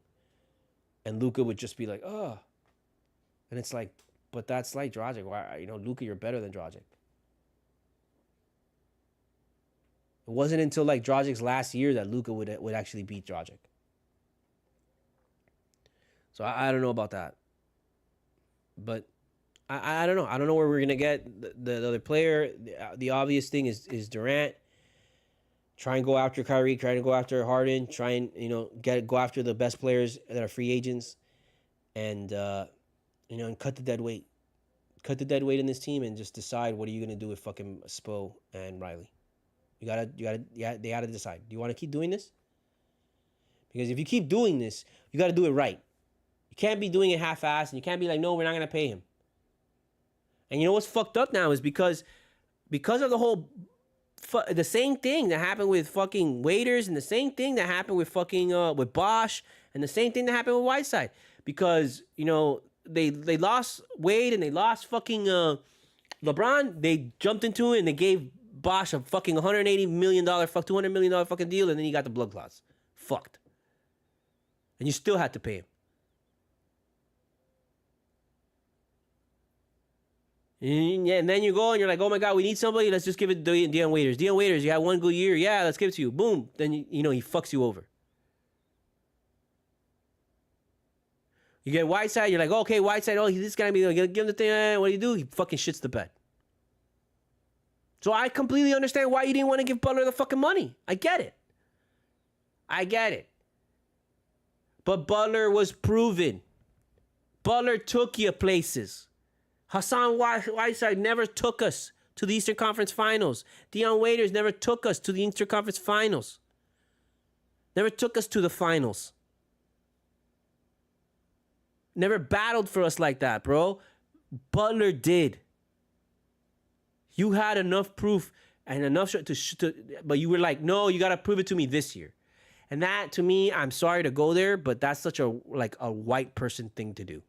And Luka would just be like, oh. And it's like, but that's like Dragic. Why, you know, Luka, you're better than Dragic. It wasn't until like Dragic's last year that Luka would actually beat Dragic. So I don't know about that. But I don't know. I don't know where we're going to get the other player. The obvious thing is Durant. Try and go after Kyrie. Try and go after Harden. Try and, you know, go after the best players that are free agents. And, you know, and cut the dead weight. Cut the dead weight in this team and just decide what are you going to do with fucking Spo and Riley. They gotta decide. Do you want to keep doing this? Because if you keep doing this, you got to do it right. You can't be doing it half-assed, and you can't be like, no, we're not going to pay him. And you know what's fucked up now is because of the whole, the same thing that happened with fucking Waiters, and the same thing that happened with fucking, with Bosch, and the same thing that happened with Whiteside. Because, you know, they lost Wade and they lost fucking LeBron. They jumped into it and they gave Bosch a fucking $180 million, $200 million fucking deal, and then you got the blood clots. Fucked. And you still had to pay him. And then you go and you're like, oh my God, we need somebody. Let's just give it to Dion Waiters. Dion Waiters, you had one good year. Yeah, let's give it to you. Boom. Then, you know, he fucks you over. You get Whiteside, you're like, okay, Whiteside, oh, this gonna be, give him the thing. What do? He fucking shits the bed. So I completely understand why you didn't want to give Butler the fucking money. I get it. But Butler was proven. Butler took you places. Hassan Whiteside never took us to the Eastern Conference Finals. Dion Waiters never took us to the Eastern Conference Finals. Never took us to the finals. Never battled for us like that, bro. Butler did. You had enough proof and enough but you were like, no, you got to prove it to me this year. And that, to me, I'm sorry to go there, but that's such a white person thing to do.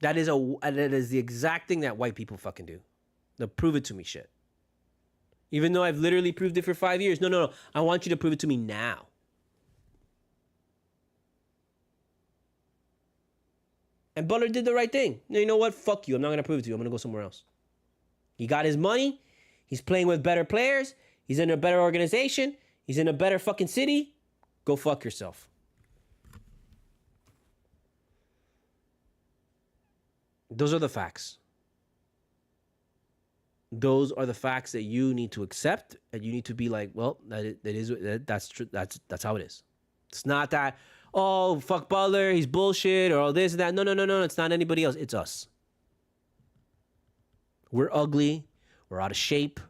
That is the exact thing that white people fucking do. The prove it to me shit. Even though I've literally proved it for 5 years. No. I want you to prove it to me now. And Butler did the right thing. You know what? Fuck you. I'm not going to prove it to you. I'm going to go somewhere else. He got his money. He's playing with better players. He's in a better organization. He's in a better fucking city. Go fuck yourself. Those are the facts. Those are the facts that you need to accept, and you need to be like, well, that's true. That's how it is. It's not that, oh, fuck Butler, he's bullshit, or all this and that. No. It's not anybody else. It's us. We're ugly. We're out of shape.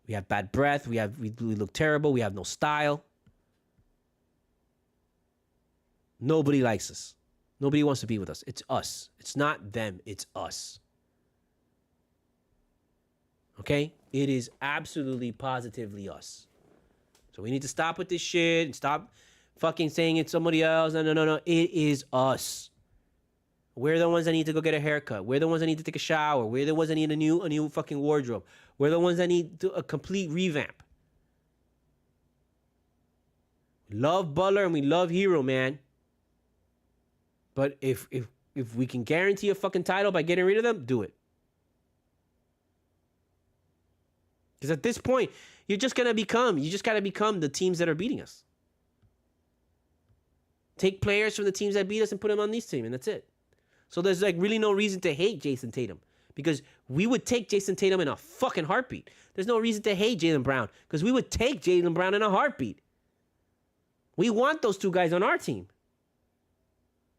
We have bad breath. We look terrible. We have no style. Nobody likes us. Nobody wants to be with us. It's us. It's not them. It's us. Okay? It is absolutely, positively us. So we need to stop with this shit and stop fucking saying it's somebody else. No. It is us. We're the ones that need to go get a haircut. We're the ones that need to take a shower. We're the ones that need a new fucking wardrobe. We're the ones that need a complete revamp. We love Butler and we love Hero, man. But if we can guarantee a fucking title by getting rid of them, do it. Because at this point, you just gotta become the teams that are beating us. Take players from the teams that beat us and put them on these teams, and that's it. So there's like really no reason to hate Jason Tatum, because we would take Jason Tatum in a fucking heartbeat. There's no reason to hate Jaylen Brown, because we would take Jaylen Brown in a heartbeat. We want those two guys on our team.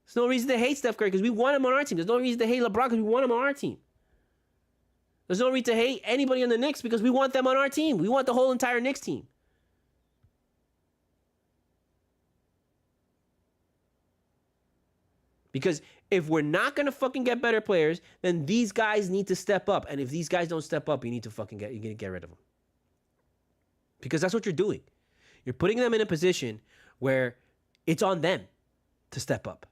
There's no reason to hate Steph Curry, because we want him on our team. There's no reason to hate LeBron, because we want him on our team. There's no reason to hate anybody on the Knicks, because we want them on our team. We want the whole entire Knicks team. Because if we're not going to fucking get better players, then these guys need to step up. And if these guys don't step up, you need to fucking get rid of them. Because that's what you're doing. You're putting them in a position where it's on them to step up.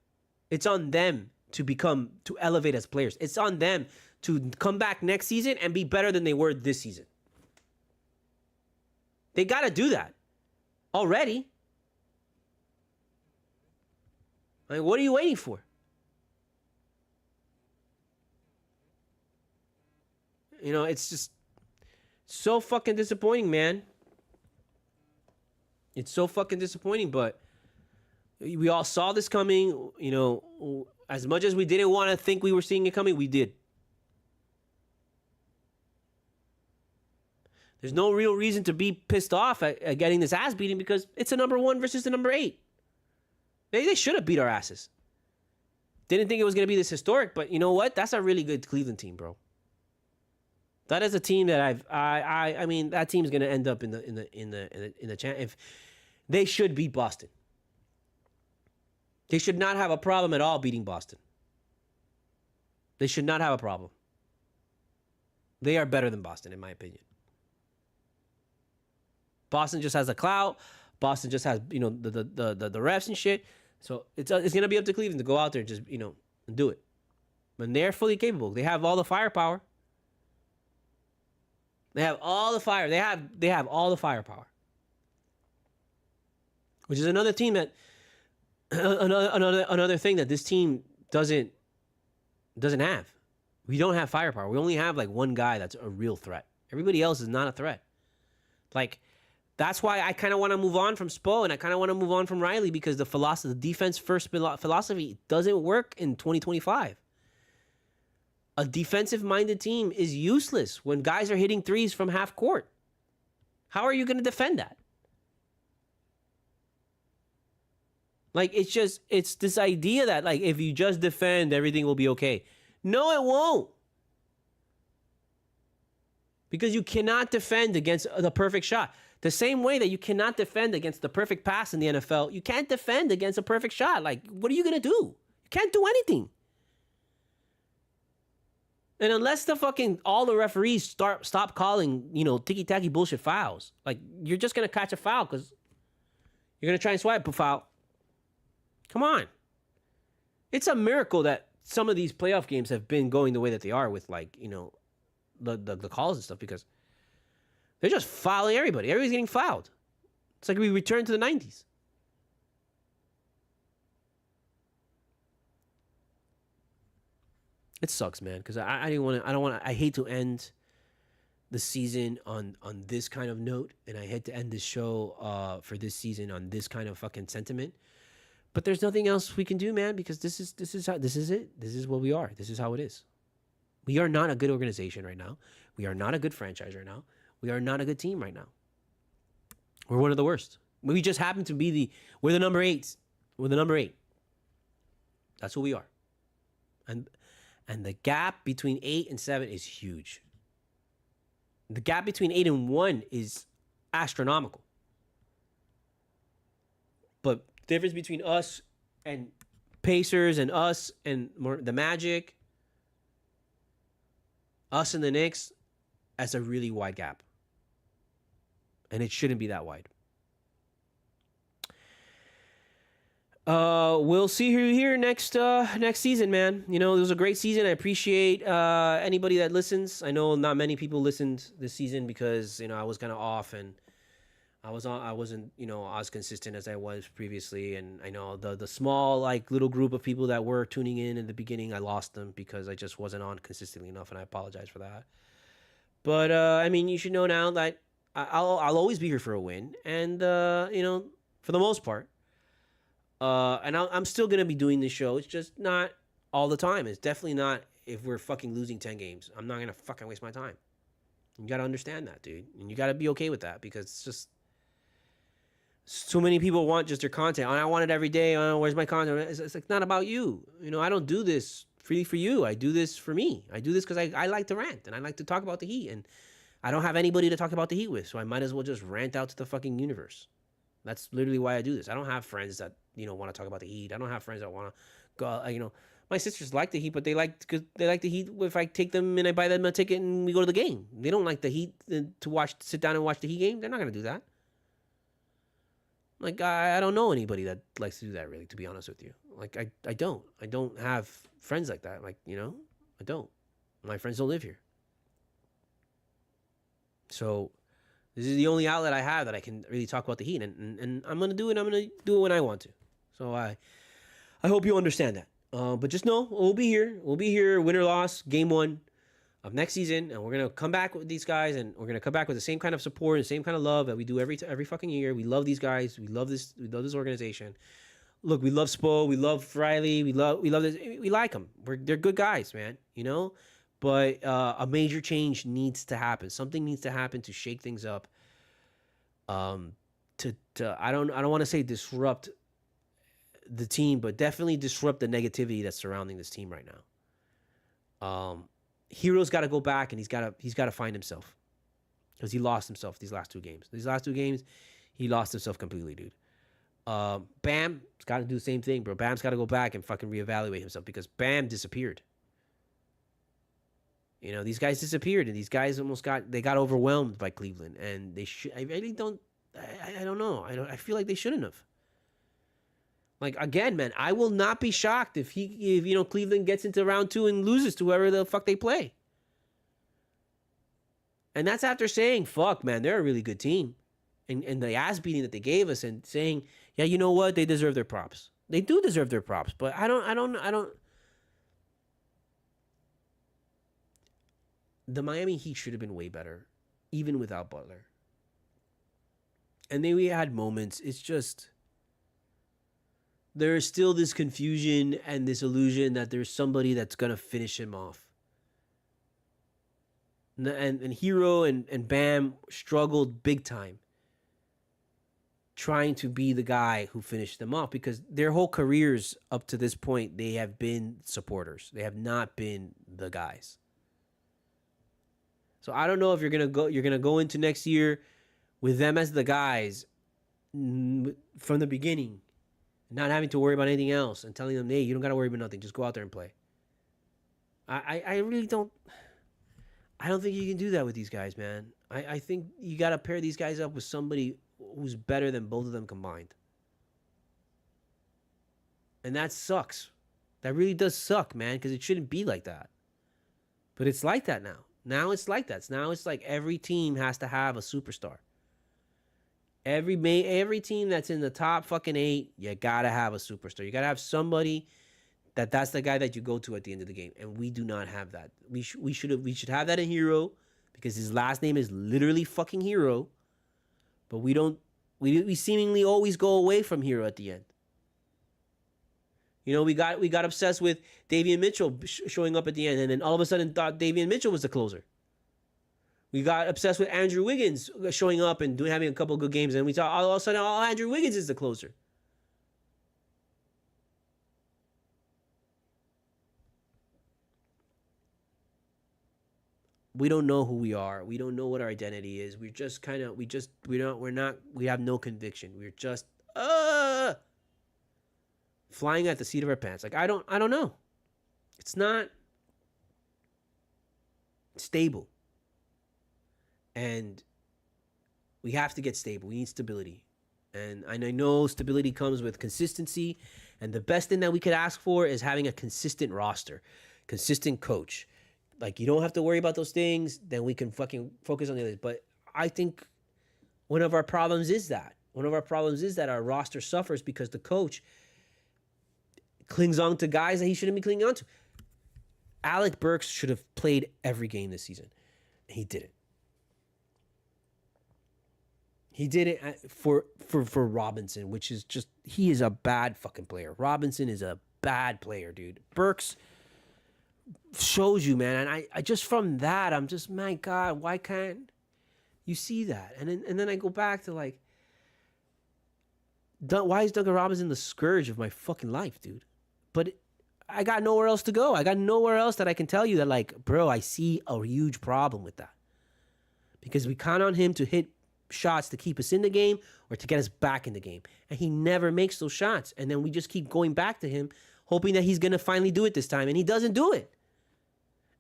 It's on them to elevate as players. It's on them to come back next season and be better than they were this season. They got to do that already. I mean, what are you waiting for? You know, it's just so fucking disappointing, man. It's so fucking disappointing, but we all saw this coming. You know, as much as we didn't want to think we were seeing it coming, we did. There's no real reason to be pissed off at getting this ass beating, because it's a number 1 versus the number 8. They should have beat our asses. Didn't think it was going to be this historic, but you know what? That's a really good Cleveland team, bro. That is a team that I mean, that team's going to end up in the champ. If they should beat Boston. They should not have a problem at all beating Boston. They should not have a problem. They are better than Boston, in my opinion. Boston just has a clout. Boston just has, you know, the refs and shit. So it's gonna be up to Cleveland to go out there and just, you know, and do it. And they're fully capable. They have all the firepower. They have all the fire. They have all the firepower. Which is another team that another thing that this team doesn't have. We don't have firepower. We only have like one guy that's a real threat. Everybody else is not a threat. Like, that's why I kind of want to move on from Spo, and I kind of want to move on from Riley, because the defense first philosophy doesn't work in 2025. A defensive-minded team is useless when guys are hitting threes from half court. How are you going to defend that? Like, it's this idea that, like, if you just defend, everything will be okay. No, it won't. Because you cannot defend against the perfect shot. The same way that you cannot defend against the perfect pass in the NFL, you can't defend against a perfect shot. Like, what are you going to do? You can't do anything. And unless all the referees stop calling, you know, ticky-tacky bullshit fouls, like, you're just going to catch a foul because you're going to try and swipe a foul. Come on. It's a miracle that some of these playoff games have been going the way that they are with, like, you know, the calls and stuff, because they're just fouling everybody. Everybody's getting fouled. It's like we return to the 90s. It sucks, man, because I hate to end the season on this kind of note, and I hate to end this show for this season on this kind of fucking sentiment. But there's nothing else we can do, man, because this is it. This is what we are. This is how it is. We are not a good organization right now. We are not a good franchise right now. We are not a good team right now. We're one of the worst. We just happen to be we're the number 8. We're the number 8. That's who we are. And the gap between 8 and 7 is huge. The gap between 8 and 1 is astronomical. But the difference between us and Pacers and us and the Magic, us and the Knicks, that's a really wide gap. And it shouldn't be that wide. We'll see you here next season, man. You know, it was a great season. I appreciate anybody that listens. I know not many people listened this season because, you know, I was kind of off and I wasn't, you know, as consistent as I was previously. And I know the small, like, little group of people that were tuning in the beginning, I lost them because I just wasn't on consistently enough, and I apologize for that. But I mean, you should know now that I'll always be here for a win, and you know, for the most part. And I'm still gonna be doing this show. It's just not all the time. It's definitely not if we're fucking losing 10 games. I'm not gonna fucking waste my time. You gotta understand that, dude, and you gotta be okay with that because it's just so many people want just their content. I want it every day. Oh, where's my content? It's like not about you. You know, I don't do this free for you. I do this for me. I do this because I like to rant and I like to talk about the Heat, and I don't have anybody to talk about the Heat with, so I might as well just rant out to the fucking universe. That's literally why I do this. I don't have friends that, you know, want to talk about the Heat. I don't have friends that want to go. You know, my sisters like the Heat, but they like the Heat if I take them and I buy them a ticket and we go to the game. They don't like the Heat to sit down and watch the Heat game. They're not gonna do that. Like, I don't know anybody that likes to do that, really, to be honest with you. Like, I don't have friends like that. Like, you know, I don't. My friends don't live here. So this is the only outlet I have that I can really talk about the Heat, and I'm gonna do it. I'm gonna do it when I want to. So I hope you understand that. But just know we'll be here. We'll be here, win or loss, game 1 of next season, and we're gonna come back with these guys, and we're gonna come back with the same kind of support and the same kind of love that we do every fucking year. We love these guys. We love this. We love this organization. Look, we love Spo. We love Riley. We love this. We like them. They're good guys, man. You know. But a major change needs to happen. Something needs to happen to shake things up. To I don't want to say disrupt the team, but definitely disrupt the negativity that's surrounding this team right now. Hero's got to go back and he's got to find himself because he lost himself these last 2 games. These last 2 games, he lost himself completely, dude. Bam's got to do the same thing, bro. Bam's got to go back and fucking reevaluate himself because Bam disappeared. You know, these guys disappeared, and these guys they got overwhelmed by Cleveland, and they should. I really don't. I don't know. I feel like they shouldn't have. Like, again, man, I will not be shocked if you know, Cleveland gets into round 2 and loses to whoever the fuck they play. And that's after saying, fuck, man, they're a really good team. And the ass beating that they gave us, and saying, yeah, you know what? They deserve their props. They do deserve their props, but I don't. The Miami Heat should have been way better, even without Butler. And then we had moments. It's just, there is still this confusion and this illusion that there's somebody that's going to finish him off. And Hero and Bam struggled big time trying to be the guy who finished them off, because their whole careers up to this point, they have been supporters. They have not been the guys. So I don't know if you're gonna go into next year with them as the guys from the beginning, not having to worry about anything else, and telling them, hey, you don't gotta worry about nothing. Just go out there and play. I really don't. I don't think you can do that with these guys, man. I think you gotta pair these guys up with somebody who's better than both of them combined. And that sucks. That really does suck, man, because it shouldn't be like that. But it's like that now. Now it's like that. Now it's like every team has to have a superstar. Every team that's in the top fucking 8, you gotta have a superstar. You gotta have somebody that's the guy that you go to at the end of the game. And we do not have that. We should have that in Hero, because his last name is literally fucking Hero. But we don't. We seemingly always go away from Hero at the end. You know, we got obsessed with Davion Mitchell showing up at the end, and then all of a sudden thought Davion Mitchell was the closer. We got obsessed with Andrew Wiggins showing up and having a couple of good games, and we thought all of a sudden, Andrew Wiggins is the closer. We don't know who we are. We don't know what our identity is. We're just kind of, we have no conviction. We're just, flying at the seat of our pants. Like, I don't know. It's not stable. And we have to get stable. We need stability. And I know stability comes with consistency. And the best thing that we could ask for is having a consistent roster, consistent coach. Like, you don't have to worry about those things. Then we can fucking focus on the others. But I think one of our problems is that. One of our problems is that our roster suffers because the coach clings on to guys that he shouldn't be clinging on to. Alec Burks should have played every game this season. He didn't. He did it for Robinson, which is just, he is a bad fucking player. Robinson is a bad player, dude. Burks shows you, man. And I just from that, I'm just, my God, why can't you see that? And then I go back to like, why is Duncan Robinson the scourge of my fucking life, dude? But I got nowhere else to go. I got nowhere else that I can tell you that, like, bro, I see a huge problem with that. Because we count on him to hit shots to keep us in the game or to get us back in the game. And he never makes those shots. And then we just keep going back to him, hoping that he's going to finally do it this time. And he doesn't do it.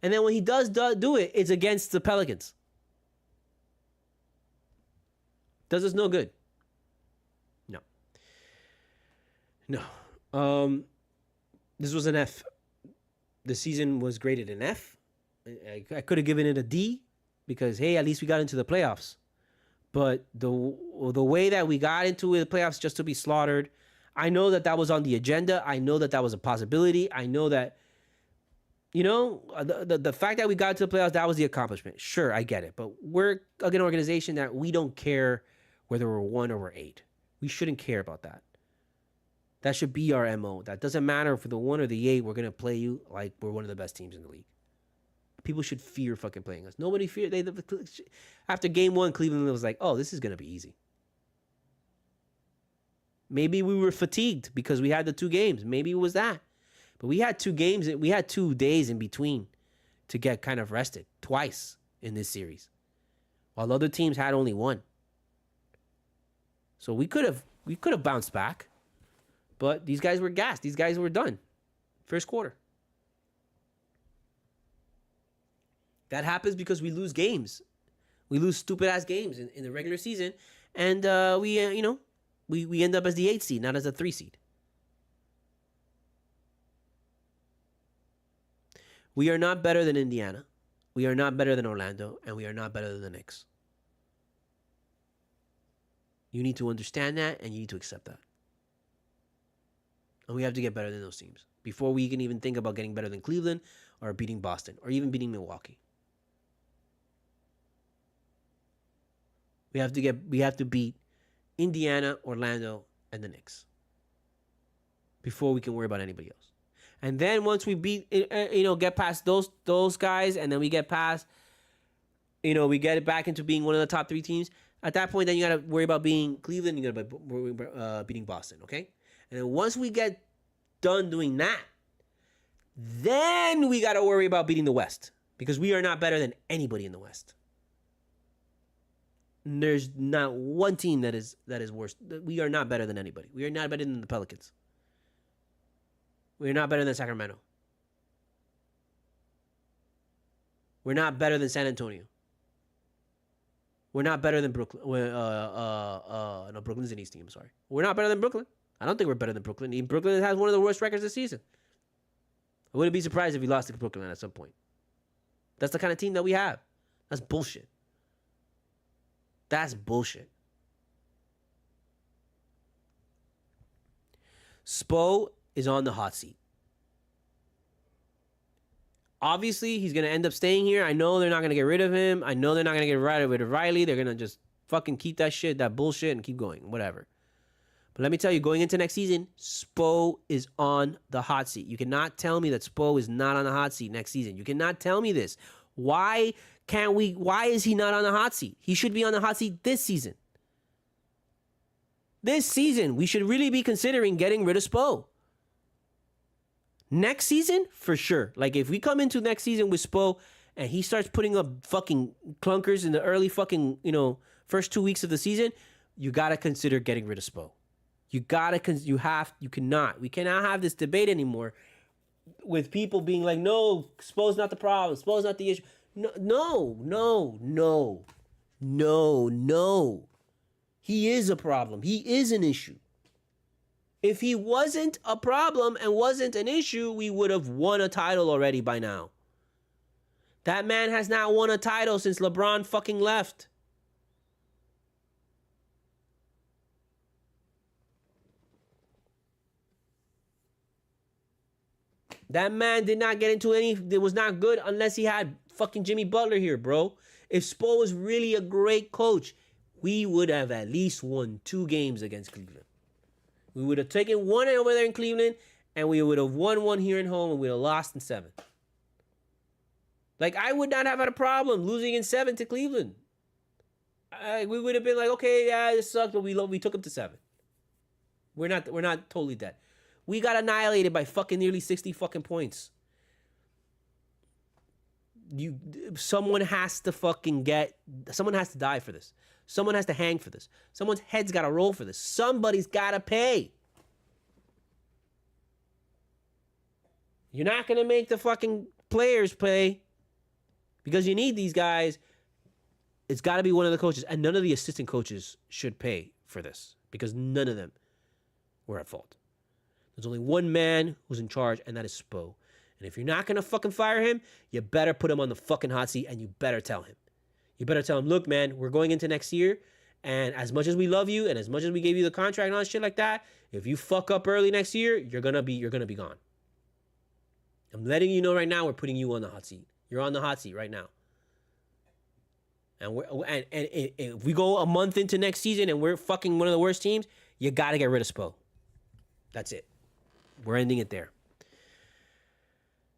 And then when he does do it, it's against the Pelicans. Does us no good. No. This was an F. The season was graded an F. I could have given it a D because, hey, at least we got into the playoffs. But the way that we got into the playoffs just to be slaughtered, I know that was on the agenda. I know that was a possibility. I know that, you know, the fact that we got to the playoffs, that was the accomplishment. Sure, I get it. But we're an organization that we don't care whether we're 1 or we're 8. We shouldn't care about that. That should be our MO. That doesn't matter for the 1 or the 8. We're going to play you like we're one of the best teams in the league. People should fear fucking playing us. Nobody feared. After game 1, Cleveland was like, oh, this is going to be easy. Maybe we were fatigued because we had the 2 games. Maybe it was that. But we had 2 games. We had 2 days in between to get kind of rested twice in this series, while other teams had only 1. So we could have bounced back. But these guys were gassed. These guys were done. First quarter. That happens because we lose games. We lose stupid-ass games in the regular season. And we end up as the 8 seed, not as a 3 seed. We are not better than Indiana. We are not better than Orlando. And we are not better than the Knicks. You need to understand that, and you need to accept that. And we have to get better than those teams before we can even think about getting better than Cleveland or beating Boston or even beating Milwaukee. We have to beat Indiana, Orlando, and the Knicks before we can worry about anybody else. And then once we beat, get past those guys, and then we get past, we get it back into being one of the top 3 teams. At that point, then you got to worry about beating Cleveland. You got to worry about beating Boston. Okay. And then once we get done doing that, then we got to worry about beating the West because we are not better than anybody in the West. And there's not one team that is worse. We are not better than anybody. We are not better than the Pelicans. We are not better than Sacramento. We're not better than San Antonio. We're not better than Brooklyn. No, Brooklyn's an East team. I'm sorry. We're not better than Brooklyn. I don't think we're better than Brooklyn. Even Brooklyn has one of the worst records this season. I wouldn't be surprised if we lost to Brooklyn at some point. That's the kind of team that we have. That's bullshit. That's bullshit. Spo is on the hot seat. Obviously, he's going to end up staying here. I know they're not going to get rid of him. I know they're not going to get rid of Riley. They're going to just fucking keep that shit, that bullshit, and keep going. Whatever. But let me tell you, going into next season, Spo is on the hot seat. You cannot tell me that Spo is not on the hot seat next season. You cannot tell me this. Why is he not on the hot seat? He should be on the hot seat this season. This season, we should really be considering getting rid of Spo. Next season, for sure. Like, if we come into next season with Spo and he starts putting up fucking clunkers in the early fucking, first 2 weeks of the season, you got to consider getting rid of Spo. We cannot have this debate anymore with people being like, no, Spo's not the problem. Spo's not the issue. No. He is a problem. He is an issue. If he wasn't a problem and wasn't an issue, we would have won a title already by now. That man has not won a title since LeBron fucking left. That man did not get into any, it was not good unless he had fucking Jimmy Butler here, bro. If Spo was really a great coach, we would have at least won 2 games against Cleveland. We would have taken 1 over there in Cleveland, and we would have won 1 here at home, and we would have lost in 7. Like, I would not have had a problem losing in 7 to Cleveland. We would have been like, okay, yeah, this sucked, but we took them to 7. We're not totally dead. We got annihilated by fucking nearly 60 fucking points. Someone has to die for this. Someone has to hang for this. Someone's head's got to roll for this. Somebody's got to pay. You're not going to make the fucking players pay because you need these guys. It's got to be one of the coaches, and none of the assistant coaches should pay for this because none of them were at fault. There's only one man who's in charge, and that is Spo. And if you're not going to fucking fire him, you better put him on the fucking hot seat, and you better tell him. You better tell him, look, man, we're going into next year, and as much as we love you, and as much as we gave you the contract and all that shit like that, if you fuck up early next year, you're gonna be gone. I'm letting you know right now, we're putting you on the hot seat. You're on the hot seat right now. And if we go a month into next season and we're fucking one of the worst teams, you got to get rid of Spo. That's it. We're ending it there.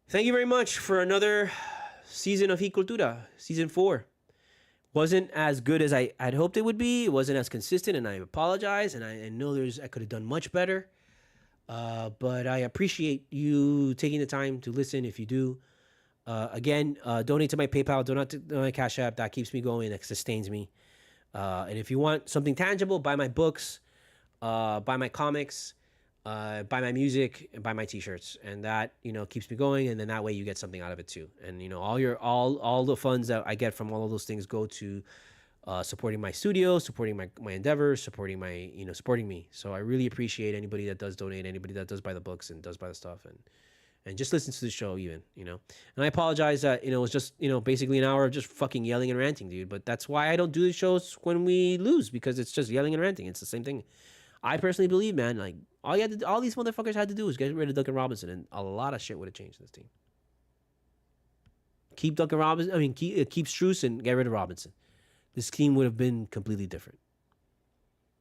Thank you very much for another season of Cultura, season 4. Wasn't as good as I'd hoped it would be. It wasn't as consistent, and I apologize. And I know I could have done much better. But I appreciate you taking the time to listen. If you do, again, donate to my PayPal, donate to my Cashapp. That keeps me going. That sustains me. And if you want something tangible, buy my books, buy my comics. Buy my music and buy my t-shirts, and that keeps me going, and then that way you get something out of it too. And all the funds that I get from all of those things go to supporting my studio, supporting my endeavors, supporting me. So I really appreciate anybody that does donate, anybody that does buy the books and does buy the stuff and just listens to the show even. And I apologize that it was just basically an hour of just fucking yelling and ranting, dude. But that's why I don't do the shows when we lose, because it's just yelling and ranting. It's the same thing. I personally believe, man, like all these motherfuckers had to do was get rid of Duncan Robinson, and a lot of shit would have changed in this team. Keep Duncan Robinson. Keep Strus and get rid of Robinson. This team would have been completely different.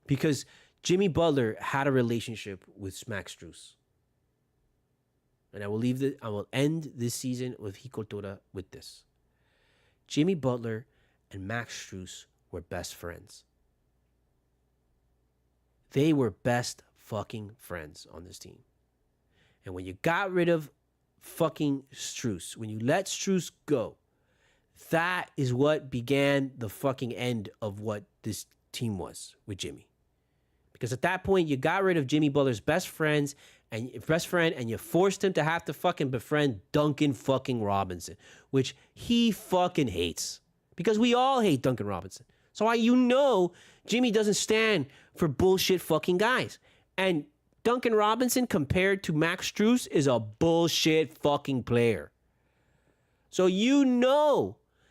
Because Jimmy Butler had a relationship with Max Strus. And I will end this season with Cultura with this. Jimmy Butler and Max Strus were best friends. They were best fucking friends on this team. And when you got rid of fucking Strus, when you let Strus go, that is what began the fucking end of what this team was with Jimmy. Because at that point, you got rid of Jimmy Butler's best friend, and you forced him to have to fucking befriend Duncan fucking Robinson, which he fucking hates. Because we all hate Duncan Robinson. So Jimmy doesn't stand for bullshit fucking guys. And Duncan Robinson compared to Max Strus is a bullshit fucking player. So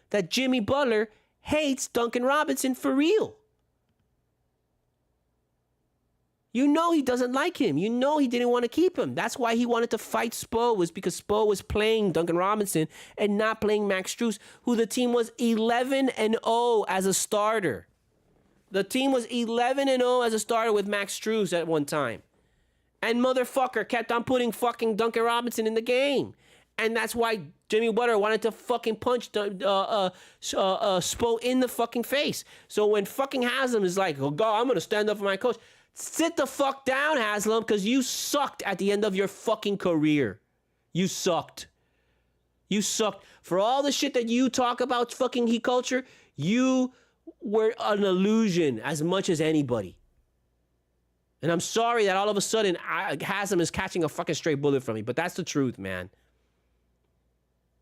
that Jimmy Butler hates Duncan Robinson for real. He doesn't like him. He didn't want to keep him. That's why he wanted to fight Spo, was because Spo was playing Duncan Robinson and not playing Max Strus, who the team was 11-0 as a starter. The team was 11-0 as a starter with Max Strus at one time. And motherfucker kept on putting fucking Duncan Robinson in the game. And that's why Jimmy Butler wanted to fucking punch Spo in the fucking face. So when fucking Haslam is like, oh God, I'm going to stand up for my coach. Sit the fuck down, Haslam, because you sucked at the end of your fucking career. You sucked. You sucked. For all the shit that you talk about fucking he culture, you were an illusion as much as anybody. And I'm sorry that all of a sudden Haslam is catching a fucking straight bullet from me, but that's the truth, man.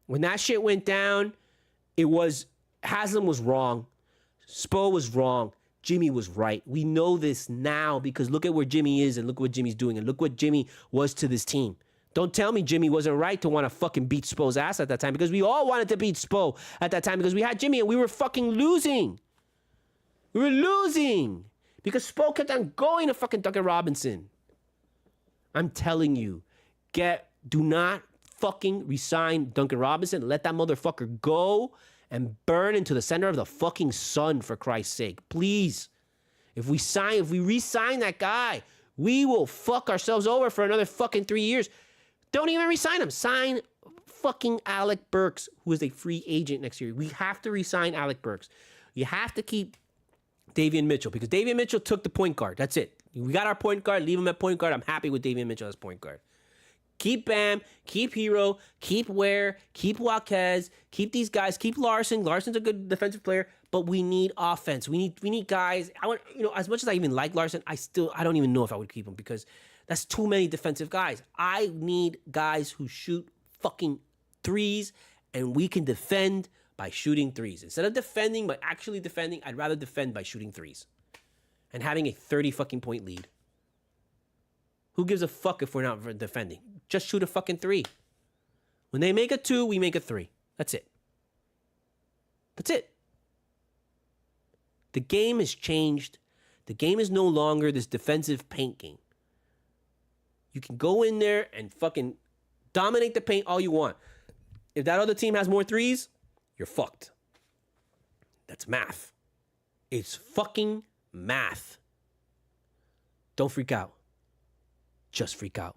When that shit went down, Haslam was wrong. Spo was wrong. Jimmy was right. We know this now because look at where Jimmy is and look what Jimmy's doing and look what Jimmy was to this team. Don't tell me Jimmy wasn't right to want to fucking beat Spo's ass at that time because we all wanted to beat Spo at that time because we had Jimmy and we were fucking losing. We were losing because Spo kept on going to fucking Duncan Robinson. I'm telling you, do not fucking resign Duncan Robinson. Let that motherfucker go and burn into the center of the fucking sun, for Christ's sake. Please. If we re-sign that guy, we will fuck ourselves over for another fucking 3 years. Don't even re-sign him. Sign fucking Alec Burks, who is a free agent next year. We have to re-sign Alec Burks. You have to keep Davion Mitchell because Davion Mitchell took the point guard. That's it. We got our point guard. Leave him at point guard. I'm happy with Davion Mitchell as point guard. Keep Bam, keep Hero, keep Ware, keep Jaquez, keep these guys, keep Larson. Larson's a good defensive player, but we need offense. We need guys. I want, as much as I even like Larson, I don't even know if I would keep him because that's too many defensive guys. I need guys who shoot fucking threes, and we can defend by shooting threes. Instead of defending by actually defending, I'd rather defend by shooting threes and having a 30 fucking point lead. Who gives a fuck if we're not defending? Just shoot a fucking 3. When they make a 2, we make a 3. That's it. That's it. The game has changed. The game is no longer this defensive paint game. You can go in there and fucking dominate the paint all you want. If that other team has more threes, you're fucked. That's math. It's fucking math. Don't freak out. Just freak out.